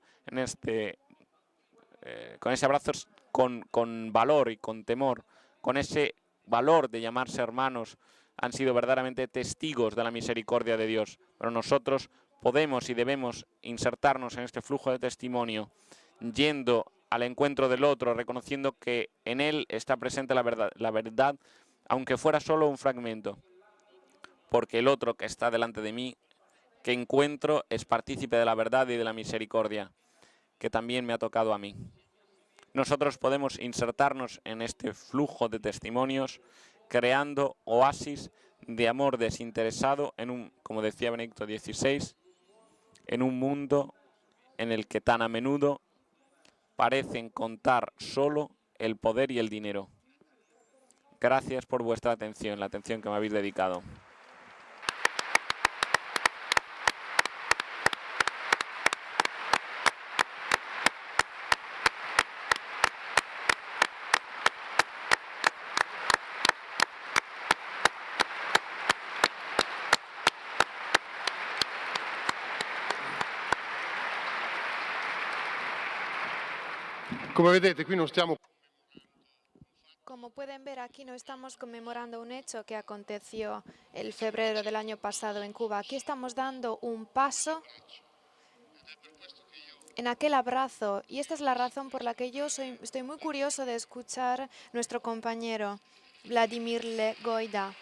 con ese abrazo con valor y con temor, con ese valor de llamarse hermanos, han sido verdaderamente testigos de la misericordia de Dios. Pero nosotros podemos y debemos insertarnos en este flujo de testimonio, yendo al encuentro del otro, reconociendo que en él está presente la verdad, aunque fuera solo un fragmento, porque el otro que está delante de mí, que encuentro, es partícipe de la verdad y de la misericordia, que también me ha tocado a mí. Nosotros podemos insertarnos en este flujo de testimonios, creando oasis de amor desinteresado como decía Benedicto XVI, en un mundo en el que tan a menudo parecen contar solo el poder y el dinero. Gracias por vuestra atención, la atención que me habéis dedicado. Come vedete, qui non stiamo... Como pueden ver, aquí no estamos conmemorando un hecho que aconteció el febrero del año pasado en Cuba. Aquí estamos dando un paso en aquel abrazo. Y esta es la razón por la que yo estoy muy curioso de escuchar nuestro compañero Vladimir Legoida.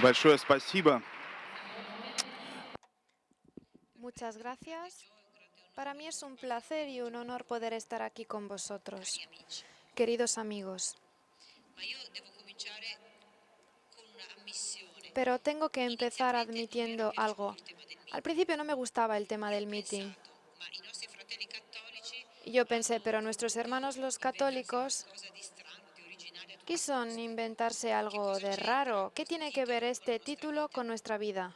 Большое спасибо. Muchas gracias. Para mí es un placer y un honor poder estar aquí con vosotros, queridos amigos. Pero tengo que empezar admitiendo algo. Al principio no me gustaba el tema del meeting. Y yo pensé, pero nuestros hermanos los católicos quiso inventarse algo de raro. ¿Qué tiene que ver este título con nuestra vida?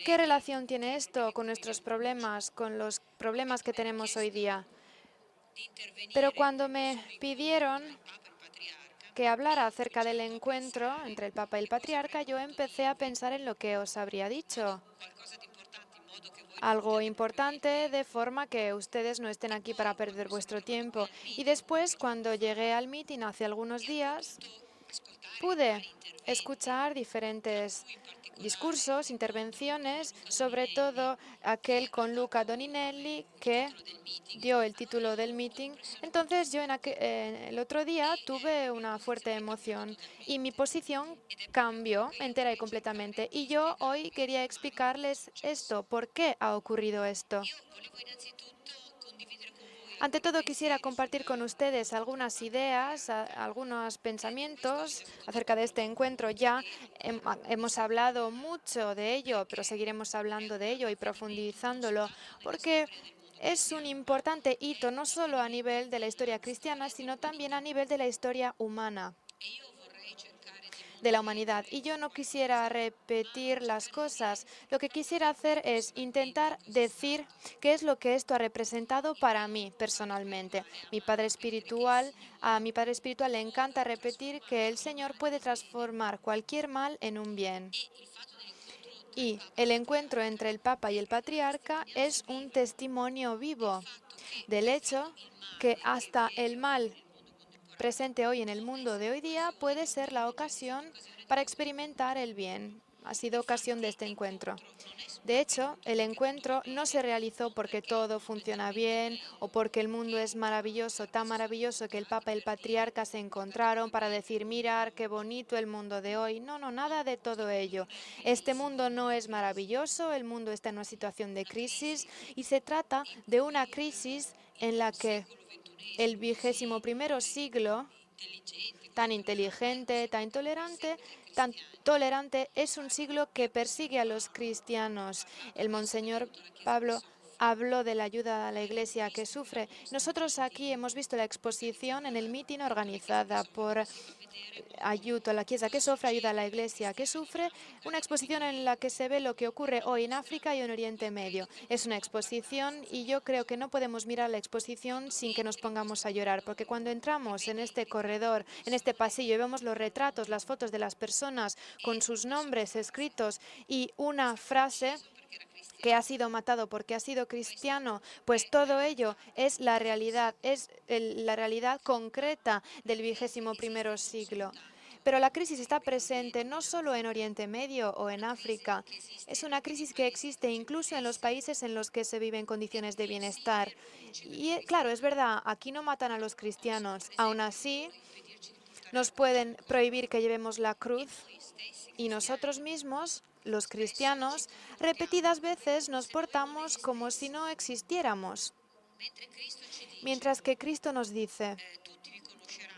¿Qué relación tiene esto con nuestros problemas, con los problemas que tenemos hoy día? Pero cuando me pidieron que hablara acerca del encuentro entre el Papa y el Patriarca, yo empecé a pensar en lo que os habría dicho. Algo importante, de forma que ustedes no estén aquí para perder vuestro tiempo. Y después, cuando llegué al meeting hace algunos días, pude escuchar diferentes discursos, intervenciones, sobre todo aquel con Luca Doninelli que dio el título del meeting. Entonces yo el otro día tuve una fuerte emoción y mi posición cambió entera y completamente. Y yo hoy quería explicarles esto, por qué ha ocurrido esto. Ante todo, quisiera compartir con ustedes algunas ideas, algunos pensamientos acerca de este encuentro. Ya hemos hablado mucho de ello, pero seguiremos hablando de ello y profundizándolo, porque es un importante hito no solo a nivel de la historia cristiana, sino también a nivel de la historia humana. de la humanidad. Y yo no quisiera repetir las cosas. Lo que quisiera hacer es intentar decir qué es lo que esto ha representado para mí personalmente. A mi padre espiritual le encanta repetir que el Señor puede transformar cualquier mal en un bien. Y el encuentro entre el Papa y el Patriarca es un testimonio vivo del hecho que hasta el mal presente hoy en el mundo de hoy día puede ser la ocasión para experimentar el bien. Ha sido ocasión de este encuentro. De hecho, el encuentro no se realizó porque todo funciona bien o porque el mundo es maravilloso, tan maravilloso que el Papa y el Patriarca se encontraron para decir, mirar qué bonito el mundo de hoy. No, no, nada de todo ello. Este mundo no es maravilloso, el mundo está en una situación de crisis y se trata de una crisis en la que el 21º siglo, tan inteligente, tan tolerante, es un siglo que persigue a los cristianos. El Monseñor Pablo habló de la ayuda a la Iglesia que sufre. Nosotros aquí hemos visto la exposición en el mitin organizada por Ayuto a la Chiesa que sufre, ayuda a la Iglesia que sufre, una exposición en la que se ve lo que ocurre hoy en África y en Oriente Medio. Es una exposición y yo creo que no podemos mirar la exposición sin que nos pongamos a llorar, porque cuando entramos en este corredor, en este pasillo y vemos los retratos, las fotos de las personas con sus nombres escritos y una frase que ha sido matado porque ha sido cristiano, pues todo ello es la realidad, la realidad concreta del 21º siglo. Pero la crisis está presente no solo en Oriente Medio o en África, es una crisis que existe incluso en los países en los que se vive en condiciones de bienestar. Y claro, es verdad, aquí no matan a los cristianos, aún así nos pueden prohibir que llevemos la cruz y nosotros mismos, los cristianos, repetidas veces nos portamos como si no existiéramos. Mientras que Cristo nos dice,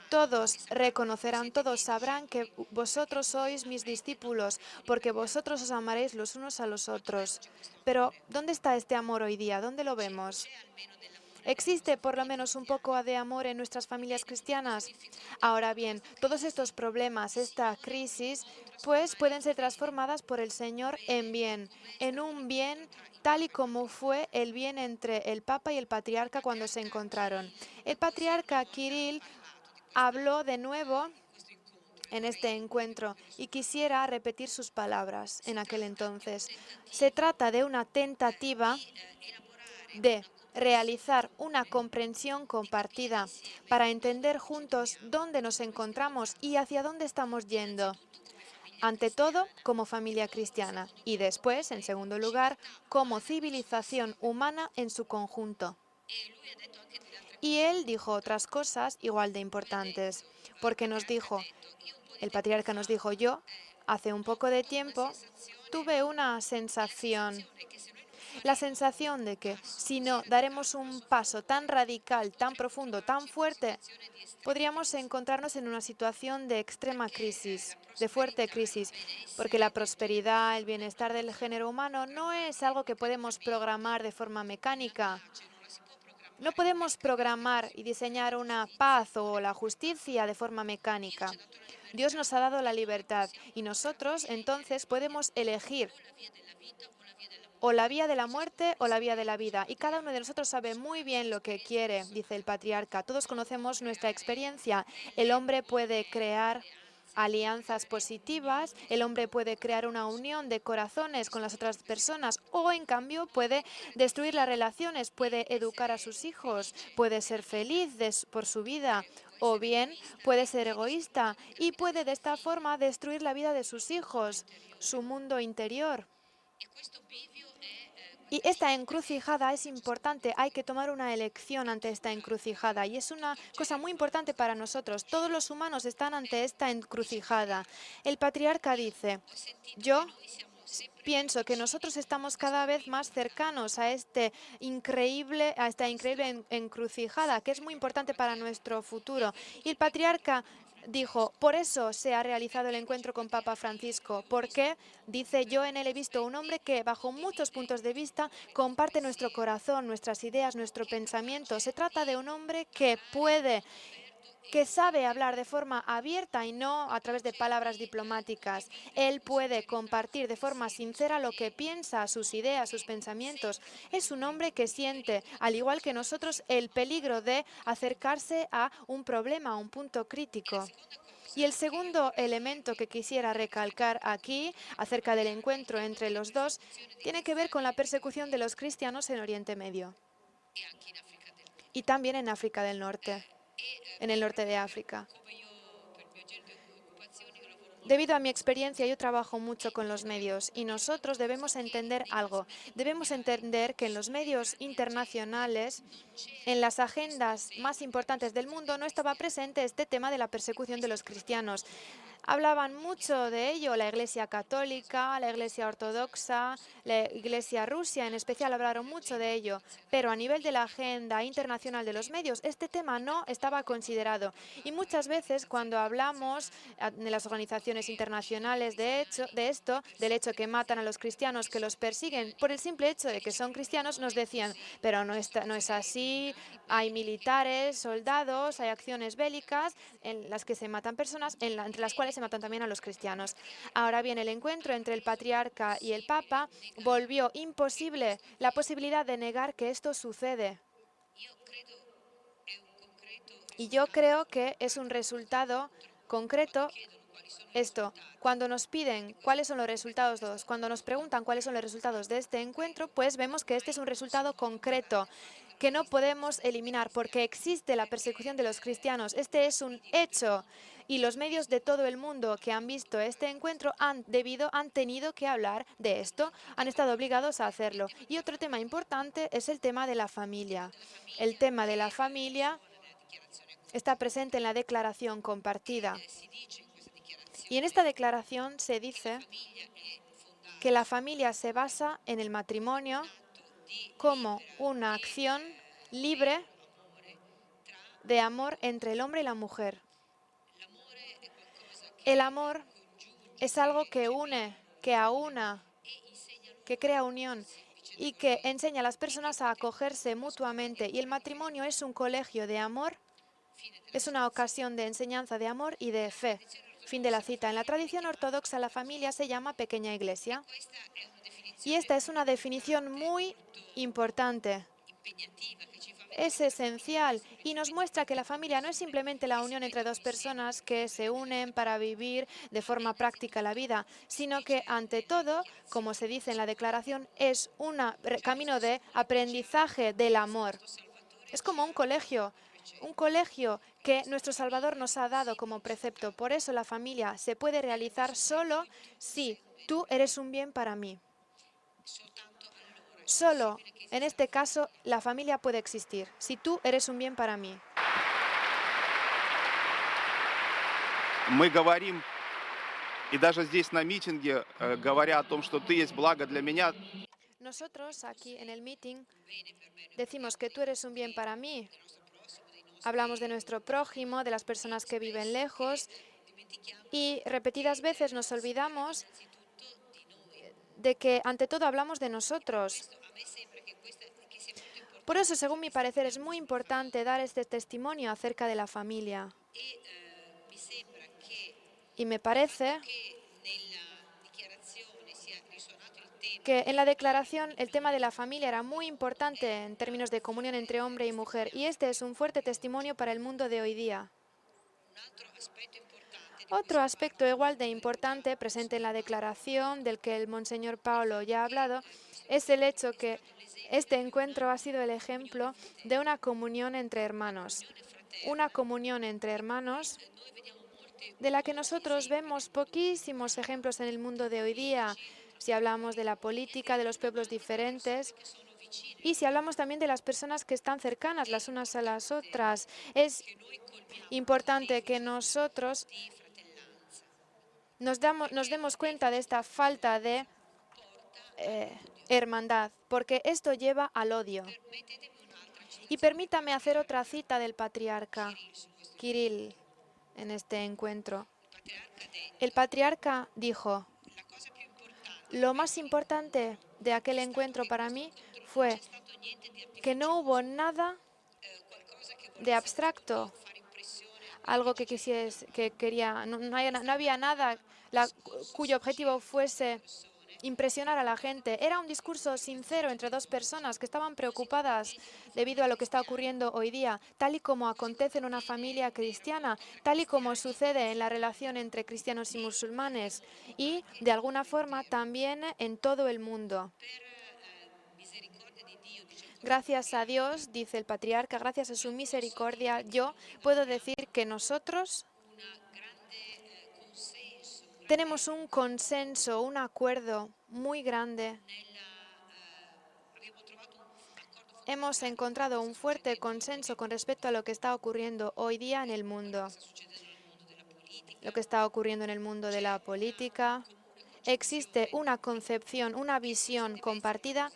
todos reconocerán, todos sabrán que vosotros sois mis discípulos, porque vosotros os amaréis los unos a los otros. Pero, ¿dónde está este amor hoy día? ¿Dónde lo vemos? ¿Existe por lo menos un poco de amor en nuestras familias cristianas? Ahora bien, todos estos problemas, esta crisis, pues pueden ser transformadas por el Señor en un bien tal y como fue el bien entre el Papa y el Patriarca cuando se encontraron. El Patriarca Kirill habló de nuevo en este encuentro y quisiera repetir sus palabras en aquel entonces. Se trata de una tentativa de realizar una comprensión compartida para entender juntos dónde nos encontramos y hacia dónde estamos yendo. Ante todo, como familia cristiana y después, en segundo lugar, como civilización humana en su conjunto. Y él dijo otras cosas igual de importantes, porque nos dijo, el patriarca nos dijo, yo, hace un poco de tiempo, tuve una sensación. La sensación de que si no daremos un paso tan radical, tan profundo, tan fuerte, podríamos encontrarnos en una situación de extrema crisis, de fuerte crisis, porque la prosperidad, el bienestar del género humano no es algo que podemos programar de forma mecánica. No podemos programar y diseñar una paz o la justicia de forma mecánica. Dios nos ha dado la libertad y nosotros entonces podemos elegir o la vía de la muerte o la vía de la vida. Y cada uno de nosotros sabe muy bien lo que quiere, dice el patriarca. Todos conocemos nuestra experiencia. El hombre puede crear alianzas positivas, el hombre puede crear una unión de corazones con las otras personas o en cambio puede destruir las relaciones, puede educar a sus hijos, puede ser feliz por su vida o bien puede ser egoísta y puede de esta forma destruir la vida de sus hijos, su mundo interior. Y esta encrucijada es importante, hay que tomar una elección ante esta encrucijada y es una cosa muy importante para nosotros. Todos los humanos están ante esta encrucijada. El patriarca dice, yo pienso que nosotros estamos cada vez más cercanos a esta increíble encrucijada, que es muy importante para nuestro futuro. Y el patriarca dijo, por eso se ha realizado el encuentro con Papa Francisco, porque, dice, yo en él he visto un hombre que, bajo muchos puntos de vista, comparte nuestro corazón, nuestras ideas, nuestro pensamiento. Se trata de un hombre que puede que sabe hablar de forma abierta y no a través de palabras diplomáticas. Él puede compartir de forma sincera lo que piensa, sus ideas, sus pensamientos. Es un hombre que siente, al igual que nosotros, el peligro de acercarse a un problema, a un punto crítico. Y el segundo elemento que quisiera recalcar aquí, acerca del encuentro entre los dos, tiene que ver con la persecución de los cristianos en Oriente Medio y también en África del Norte, en el norte de África. Debido a mi experiencia, yo trabajo mucho con los medios y nosotros debemos entender algo. Debemos entender que en los medios internacionales, en las agendas más importantes del mundo, no estaba presente este tema de la persecución de los cristianos. Hablaban mucho de ello la Iglesia Católica, la Iglesia Ortodoxa, la Iglesia Rusia en especial hablaron mucho de ello, pero a nivel de la agenda internacional de los medios este tema no estaba considerado. Y muchas veces cuando hablamos de las organizaciones internacionales de esto, del hecho que matan a los cristianos, que los persiguen por el simple hecho de que son cristianos, nos decían, pero no es así, hay militares, soldados, hay acciones bélicas en las que se matan personas, entre las cuales se matan también a los cristianos. Ahora bien, el encuentro entre el patriarca y el papa volvió imposible la posibilidad de negar que esto sucede. Y yo creo que es un resultado concreto esto. Cuando nos piden cuáles son los resultados, cuando nos preguntan cuáles son los resultados de este encuentro, pues vemos que este es un resultado concreto que no podemos eliminar porque existe la persecución de los cristianos. Este es un hecho y los medios de todo el mundo que han visto este encuentro han tenido que hablar de esto, han estado obligados a hacerlo. Y otro tema importante es el tema de la familia. El tema de la familia está presente en la declaración compartida. Y en esta declaración se dice que la familia se basa en el matrimonio como una acción libre de amor entre el hombre y la mujer. El amor es algo que une, que aúna, que crea unión y que enseña a las personas a acogerse mutuamente. Y el matrimonio es un colegio de amor, es una ocasión de enseñanza de amor y de fe. Fin de la cita. En la tradición ortodoxa la familia se llama pequeña iglesia. Y esta es una definición muy importante. Es esencial y nos muestra que la familia no es simplemente la unión entre dos personas que se unen para vivir de forma práctica la vida, sino que ante todo, como se dice en la declaración, es un camino de aprendizaje del amor. Es como un colegio que nuestro Salvador nos ha dado como precepto. Por eso la familia se puede realizar solo si tú eres un bien para mí. Solo en este caso la familia puede existir, si tú eres un bien para mí. Мы говорим, и даже здесь на митинге, говоря о том, что ты есть благо для меня, Nosotros aquí en el meeting decimos que tú eres un bien para mí. Hablamos de nuestro prójimo, de las personas que viven lejos y repetidas veces nos olvidamos de que ante todo hablamos de nosotros. Por eso, según mi parecer, es muy importante dar este testimonio acerca de la familia. Y me parece que en la declaración el tema de la familia era muy importante en términos de comunión entre hombre y mujer. Y este es un fuerte testimonio para el mundo de hoy día. Otro aspecto igual de importante presente en la declaración del que el Monseñor Paolo ya ha hablado es el hecho que este encuentro ha sido el ejemplo de una comunión entre hermanos. Una comunión entre hermanos de la que nosotros vemos poquísimos ejemplos en el mundo de hoy día, si hablamos de la política, de los pueblos diferentes, y si hablamos también de las personas que están cercanas las unas a las otras. Es importante que nosotros nos demos cuenta de esta falta de hermandad, porque esto lleva al odio. Y permítame hacer otra cita del patriarca Kirill en este encuentro. El patriarca dijo: lo más importante de aquel encuentro para mí fue que no hubo nada de abstracto, algo que quería, no había nada cuyo objetivo fuese impresionar a la gente. Era un discurso sincero entre dos personas que estaban preocupadas debido a lo que está ocurriendo hoy día, tal y como acontece en una familia cristiana, tal y como sucede en la relación entre cristianos y musulmanes y, de alguna forma, también en todo el mundo. Gracias a Dios, dice el patriarca, gracias a su misericordia, yo puedo decir que nosotros tenemos un consenso, un acuerdo muy grande. Hemos encontrado un fuerte consenso con respecto a lo que está ocurriendo hoy día en el mundo. Lo que está ocurriendo en el mundo de la política. Existe una concepción, una visión compartida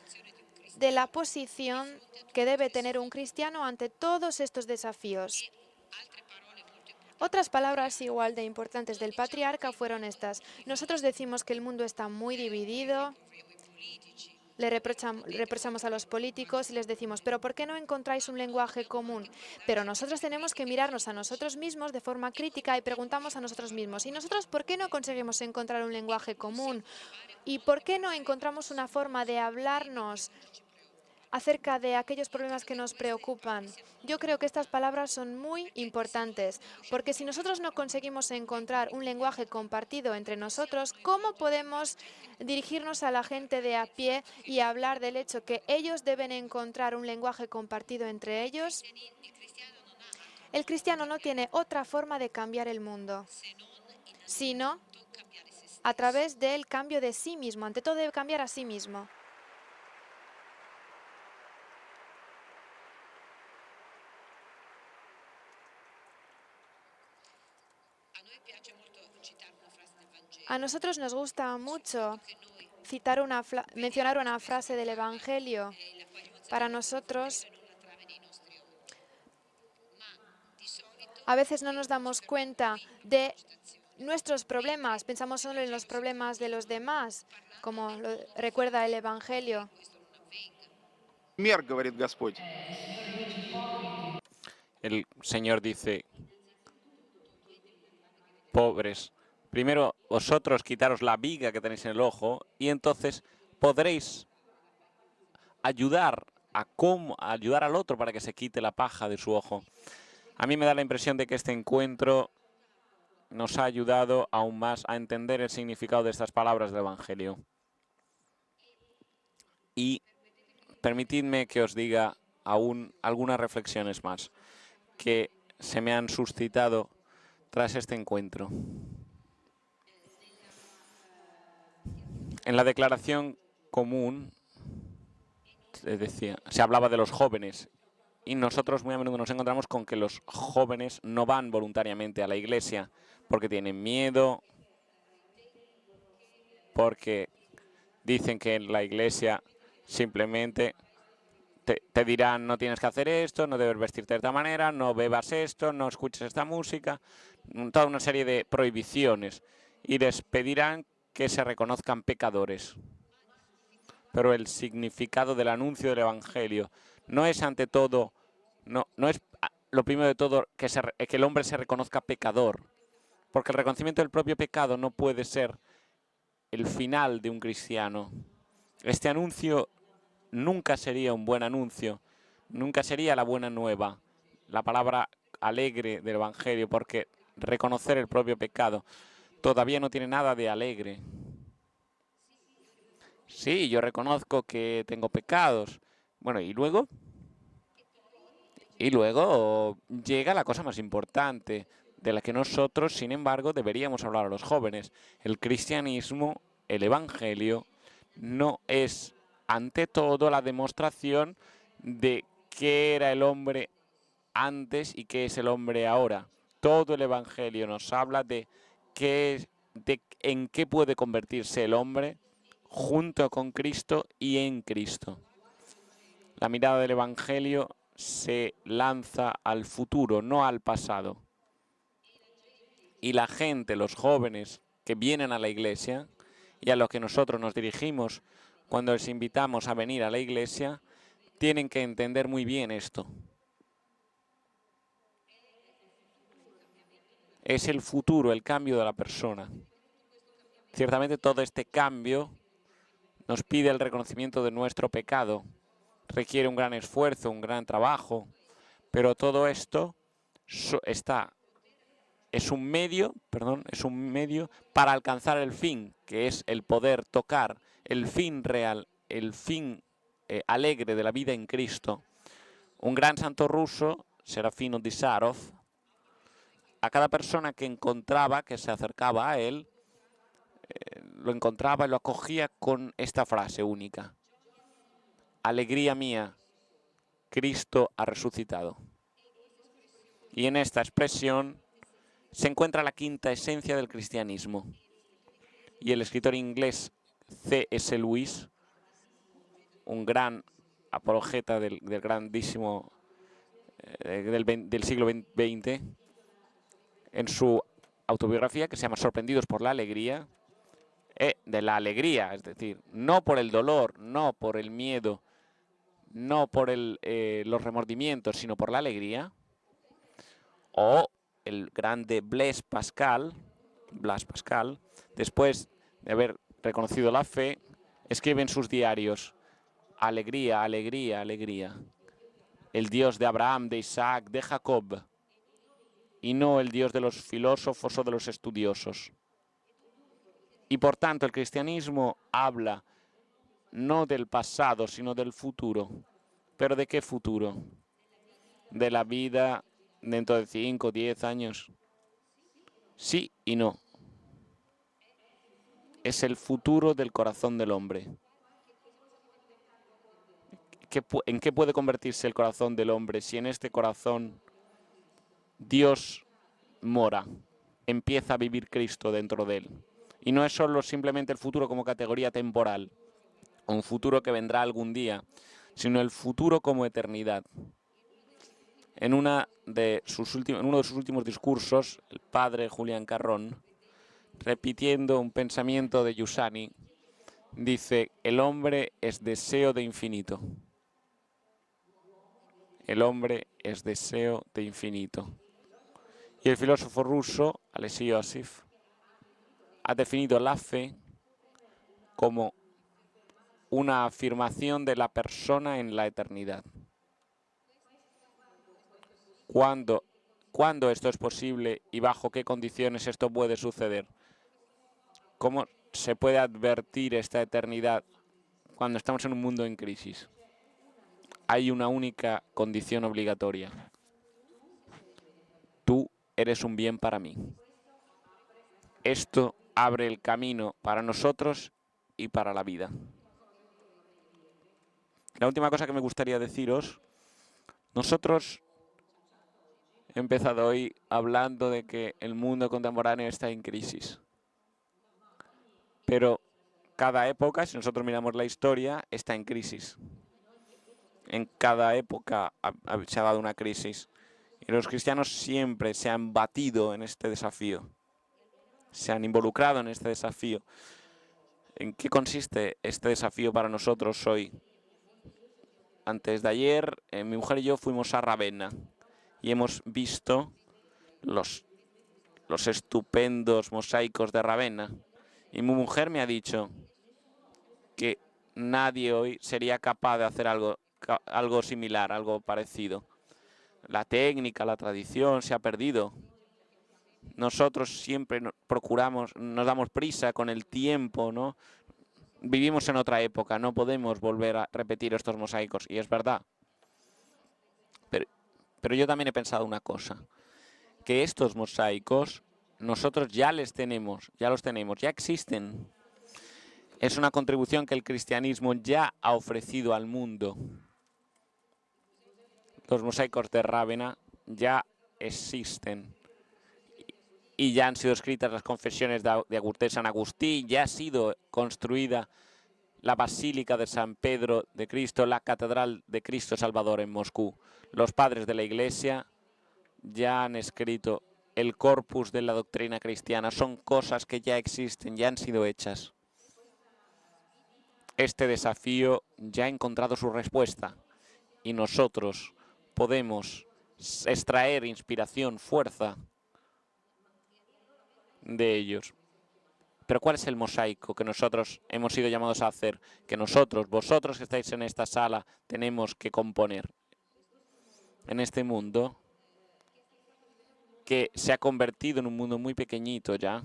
de la posición que debe tener un cristiano ante todos estos desafíos. Otras palabras igual de importantes del patriarca fueron estas. Nosotros decimos que el mundo está muy dividido, le reprochamos a los políticos y les decimos, pero ¿por qué no encontráis un lenguaje común? Pero nosotros tenemos que mirarnos a nosotros mismos de forma crítica y preguntamos a nosotros mismos, ¿y nosotros por qué no conseguimos encontrar un lenguaje común? ¿Y por qué no encontramos una forma de hablarnos acerca de aquellos problemas que nos preocupan? Yo creo que estas palabras son muy importantes, porque si nosotros no conseguimos encontrar un lenguaje compartido entre nosotros, ¿cómo podemos dirigirnos a la gente de a pie y hablar del hecho que ellos deben encontrar un lenguaje compartido entre ellos? El cristiano no tiene otra forma de cambiar el mundo, sino a través del cambio de sí mismo. Ante todo, debe cambiar a sí mismo. A nosotros nos gusta mucho mencionar una frase del Evangelio. Para nosotros, a veces no nos damos cuenta de nuestros problemas, pensamos solo en los problemas de los demás, como lo recuerda el Evangelio. Мир, говорит Господь. El Señor dice, pobres, primero vosotros quitaros la viga que tenéis en el ojo y entonces podréis ayudar ayudar al otro para que se quite la paja de su ojo. A mí me da la impresión de que este encuentro nos ha ayudado aún más a entender el significado de estas palabras del Evangelio. Y permitidme que os diga aún algunas reflexiones más que se me han suscitado tras este encuentro. En la declaración común se hablaba de los jóvenes y nosotros muy a menudo nos encontramos con que los jóvenes no van voluntariamente a la iglesia porque tienen miedo, porque dicen que en la iglesia simplemente te dirán no tienes que hacer esto, no debes vestirte de esta manera, no bebas esto, no escuches esta música, toda una serie de prohibiciones y les pedirán que se reconozcan pecadores. Pero el significado del anuncio del Evangelio no es ante todo, no es lo primero de todo que el hombre se reconozca pecador, porque el reconocimiento del propio pecado no puede ser el final de un cristiano. Este anuncio nunca sería un buen anuncio, nunca sería la buena nueva, la palabra alegre del Evangelio, porque reconocer el propio pecado todavía no tiene nada de alegre. Sí, yo reconozco que tengo pecados. Bueno, ¿y luego? Y luego llega la cosa más importante, de la que nosotros, sin embargo, deberíamos hablar a los jóvenes. El cristianismo, el Evangelio, no es ante todo la demostración de qué era el hombre antes y qué es el hombre ahora. Todo el Evangelio nos habla de en qué puede convertirse el hombre junto con Cristo y en Cristo. La mirada del Evangelio se lanza al futuro, no al pasado. Y la gente, los jóvenes que vienen a la iglesia y a los que nosotros nos dirigimos cuando les invitamos a venir a la iglesia, tienen que entender muy bien esto. es el futuro, el cambio de la persona. Ciertamente todo este cambio nos pide el reconocimiento de nuestro pecado. Requiere un gran esfuerzo, un gran trabajo, pero todo esto es un medio para alcanzar el fin, que es el poder tocar el fin real, el fin alegre de la vida en Cristo. Un gran santo ruso, Serafino de Sarov, a cada persona que encontraba, que se acercaba a él, lo encontraba y lo acogía con esta frase única: alegría mía, Cristo ha resucitado. Y en esta expresión se encuentra la quinta esencia del cristianismo. Y el escritor inglés C.S. Lewis, un gran apologeta del grandísimo del siglo XX, en su autobiografía que se llama Sorprendidos por la alegría, de la alegría, es decir, no por el dolor, no por el miedo, no por los remordimientos, sino por la alegría. O el grande Blaise Pascal, después de haber reconocido la fe, escribe en sus diarios: alegría, alegría, alegría. El Dios de Abraham, de Isaac, de Jacob, y no el Dios de los filósofos o de los estudiosos. Y por tanto el cristianismo habla no del pasado, sino del futuro. ¿Pero de qué futuro? De la vida dentro de 5 o 10 años. Sí y no. Es el futuro del corazón del hombre. ¿En qué puede convertirse el corazón del hombre si en este corazón Dios mora, empieza a vivir Cristo dentro de él? Y no es solo simplemente el futuro como categoría temporal, o un futuro que vendrá algún día, sino el futuro como eternidad. En uno de sus últimos discursos, el padre Julián Carrón, repitiendo un pensamiento de Giussani, dice: el hombre es deseo de infinito. El hombre es deseo de infinito. Y el filósofo ruso, Alexei Iosif, ha definido la fe como una afirmación de la persona en la eternidad. ¿Cuándo esto es posible y bajo qué condiciones esto puede suceder? ¿Cómo se puede advertir esta eternidad cuando estamos en un mundo en crisis? Hay una única condición obligatoria: tú eres un bien para mí. Esto abre el camino para nosotros y para la vida. La última cosa que me gustaría deciros: nosotros he empezado hoy hablando de que el mundo contemporáneo está en crisis. Pero cada época, si nosotros miramos la historia, está en crisis. En cada época se ha dado una crisis. Y los cristianos siempre se han batido en este desafío. Se han involucrado en este desafío. ¿En qué consiste este desafío para nosotros hoy? Antes de ayer, mi mujer y yo fuimos a Ravenna y hemos visto los estupendos mosaicos de Ravenna. Y mi mujer me ha dicho que nadie hoy sería capaz de hacer algo similar, algo parecido. La técnica, la tradición se ha perdido. Nosotros siempre nos damos prisa con el tiempo, ¿no? Vivimos en otra época, no podemos volver a repetir estos mosaicos, y es verdad. Pero yo también he pensado una cosa, que estos mosaicos nosotros ya los tenemos, ya existen. Es una contribución que el cristianismo ya ha ofrecido al mundo. Los mosaicos de Rávena ya existen y ya han sido escritas las confesiones de San Agustín, ya ha sido construida la Basílica de San Pedro de Cristo, la Catedral de Cristo Salvador en Moscú. Los padres de la Iglesia ya han escrito el corpus de la doctrina cristiana. Son cosas que ya existen, ya han sido hechas. Este desafío ya ha encontrado su respuesta y nosotros podemos extraer inspiración, fuerza de ellos. Pero ¿cuál es el mosaico que nosotros hemos sido llamados a hacer? Que nosotros, vosotros que estáis en esta sala, tenemos que componer en este mundo que se ha convertido en un mundo muy pequeñito ya,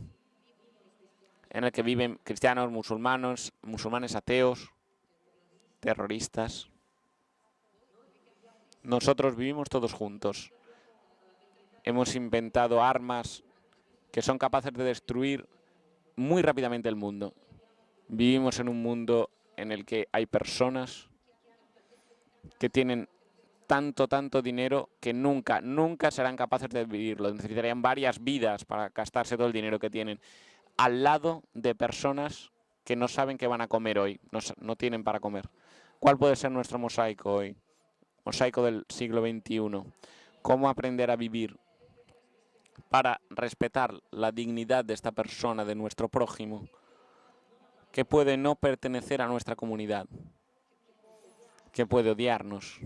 en el que viven cristianos, musulmanes, ateos, terroristas. Nosotros vivimos todos juntos. Hemos inventado armas que son capaces de destruir muy rápidamente el mundo. Vivimos en un mundo en el que hay personas que tienen tanto dinero que nunca serán capaces de vivirlo. Necesitarían varias vidas para gastarse todo el dinero que tienen. Al lado de personas que no saben qué van a comer hoy, no tienen para comer. ¿Cuál puede ser nuestro mosaico hoy? Mosaico del siglo XXI. ¿Cómo aprender a vivir para respetar la dignidad de esta persona, de nuestro prójimo, que puede no pertenecer a nuestra comunidad, que puede odiarnos?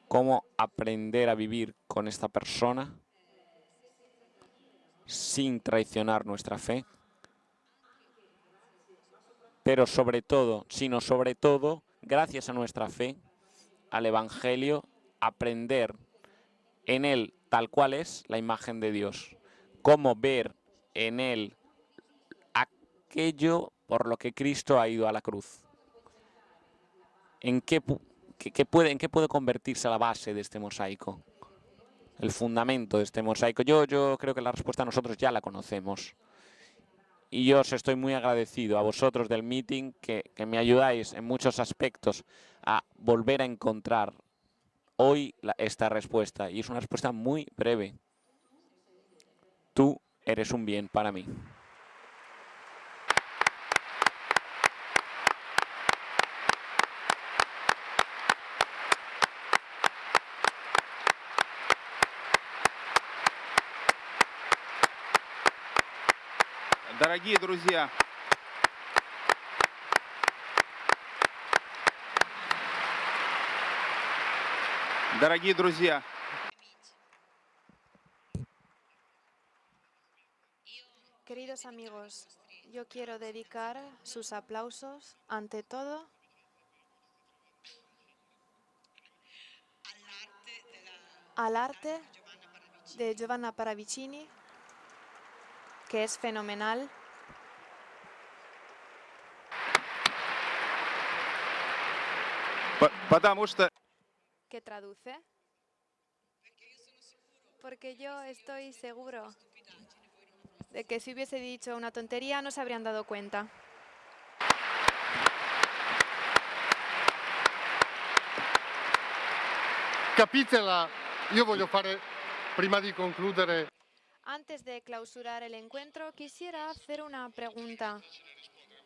¿Cómo aprender a vivir con esta persona sin traicionar nuestra fe? Pero sobre todo, gracias a nuestra fe, al Evangelio, aprender en él tal cual es la imagen de Dios. Cómo ver en él aquello por lo que Cristo ha ido a la cruz. ¿En qué puede convertirse la base de este mosaico? El fundamento de este mosaico. Yo creo que la respuesta nosotros ya la conocemos. Y yo os estoy muy agradecido a vosotros del meeting que me ayudáis en muchos aspectos a volver a encontrar hoy esta respuesta. Y es una respuesta muy breve. Tú eres un bien para mí. Дорогие друзья, Queridos amigos, yo quiero dedicar sus aplausos, ante todo, al arte de Giovanna Paravicini, que es fenomenal. потому что ¿Qué traduce? Porque yo estoy seguro de que si hubiese dicho una tontería no se habrían dado cuenta. Capitela, io voglio fare, prima di concludere, Antes de clausurar el encuentro, quisiera hacer una pregunta.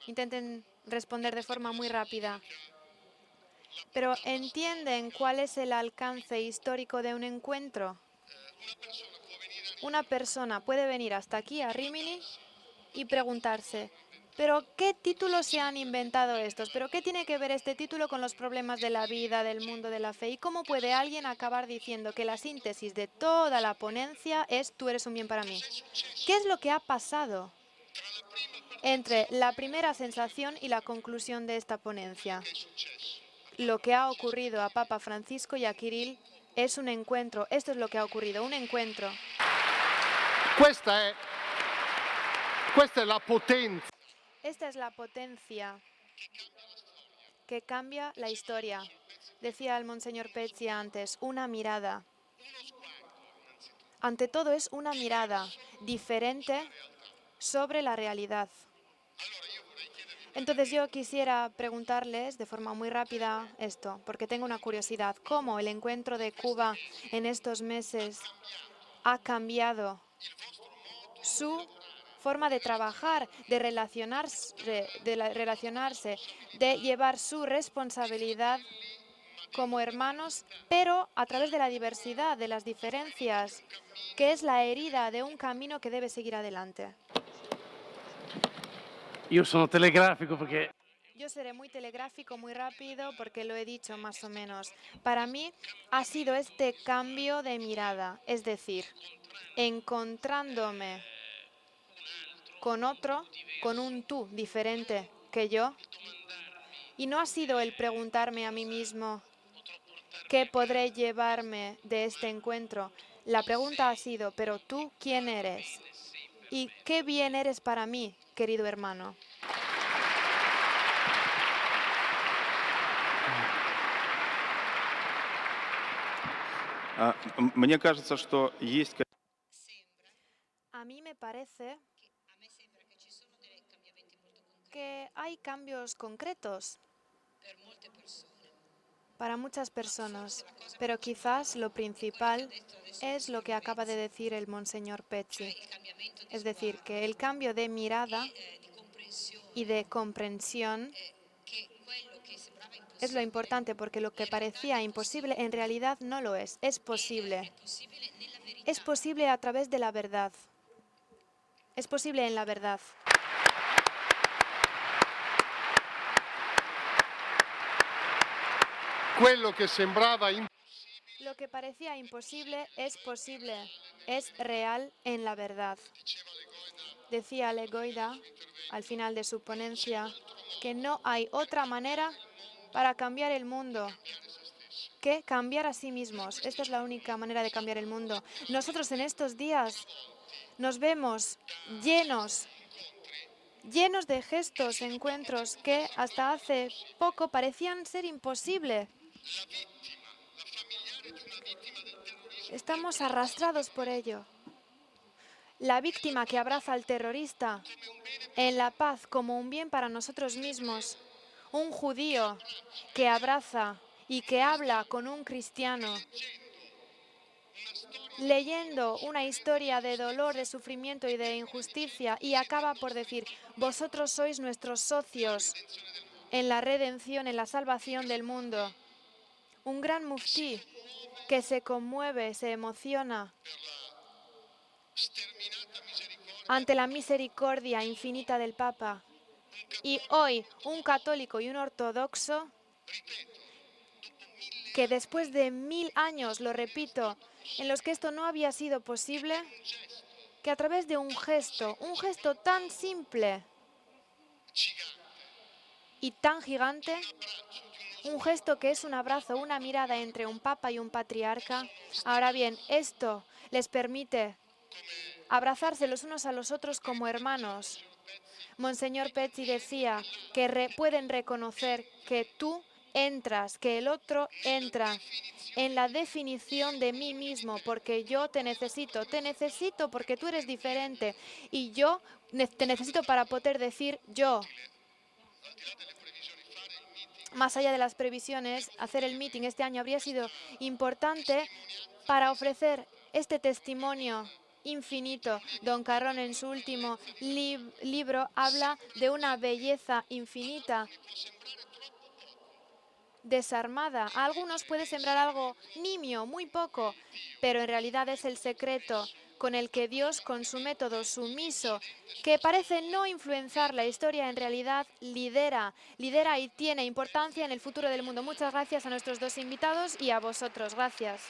Intenten responder de forma muy rápida. Pero ¿entienden cuál es el alcance histórico de un encuentro? Una persona puede venir hasta aquí, a Rimini, y preguntarse, ¿pero qué títulos se han inventado estos? ¿Pero qué tiene que ver este título con los problemas de la vida, del mundo de la fe? ¿Y cómo puede alguien acabar diciendo que la síntesis de toda la ponencia es tú eres un bien para mí? ¿Qué es lo que ha pasado entre la primera sensación y la conclusión de esta ponencia? Lo que ha ocurrido a Papa Francisco y a Kirill es un encuentro. Esto es lo que ha ocurrido, un encuentro. questa è la potenza. Esta es la potencia que cambia la historia. Decía el Monseñor Pezzi antes, una mirada. Ante todo es una mirada diferente sobre la realidad. Entonces yo quisiera preguntarles de forma muy rápida esto, porque tengo una curiosidad. ¿Cómo el encuentro de Cuba en estos meses ha cambiado su forma de trabajar, de relacionarse, de llevar su responsabilidad como hermanos, pero a través de la diversidad, de las diferencias, que es la herida de un camino que debe seguir adelante? Io sono telegrafico perché Yo seré muy telegráfico, muy rápido, porque lo he dicho más o menos. Para mí ha sido este cambio de mirada, es decir, encontrándome con otro, con un tú diferente que yo. Y no ha sido el preguntarme a mí mismo, ¿qué podré llevarme de este encuentro? La pregunta ha sido, ¿pero tú quién eres? ¿Y qué bien eres para mí, querido hermano? Мне кажется, что есть A mí me parece que hay cambios concretos para muchas personas, pero quizás lo principal es lo que acaba de decir el Monseñor Pecci. Es decir, que el cambio de mirada y de comprensión es lo importante, porque lo que parecía imposible en realidad no lo es. Es posible. Es posible a través de la verdad. Es posible en la verdad. Quello che sembrava Lo que parecía imposible es posible. Es real en la verdad. Decía Legoida al final de su ponencia que no hay otra manera para cambiar el mundo que cambiar a sí mismos. Esta es la única manera de cambiar el mundo. Nosotros en estos días nos vemos llenos de gestos, encuentros que hasta hace poco parecían ser imposibles. Estamos arrastrados por ello. La víctima que abraza al terrorista en la paz como un bien para nosotros mismos. Un judío que abraza y que habla con un cristiano, leyendo una historia de dolor, de sufrimiento y de injusticia, y acaba por decir, vosotros sois nuestros socios en la redención, en la salvación del mundo. Un gran muftí que se conmueve, se emociona ante la misericordia infinita del Papa. Y hoy un católico y un ortodoxo que después de 1000 años, lo repito, en los que esto no había sido posible, que a través de un gesto tan simple y tan gigante, un gesto que es un abrazo, una mirada entre un papa y un patriarca, ahora bien, esto les permite abrazarse los unos a los otros como hermanos. Monseñor Pecci decía que pueden reconocer que tú entras, que el otro entra en la definición de mí mismo, porque yo te necesito porque tú eres diferente y yo te necesito para poder decir yo. Más allá de las previsiones, hacer el meeting este año habría sido importante para ofrecer este testimonio infinito. Don Carrón en su último libro habla de una belleza infinita, desarmada. A algunos puede sembrar algo nimio, muy poco, pero en realidad es el secreto con el que Dios, con su método sumiso, que parece no influenciar la historia, en realidad lidera y tiene importancia en el futuro del mundo. Muchas gracias a nuestros dos invitados y a vosotros. Gracias.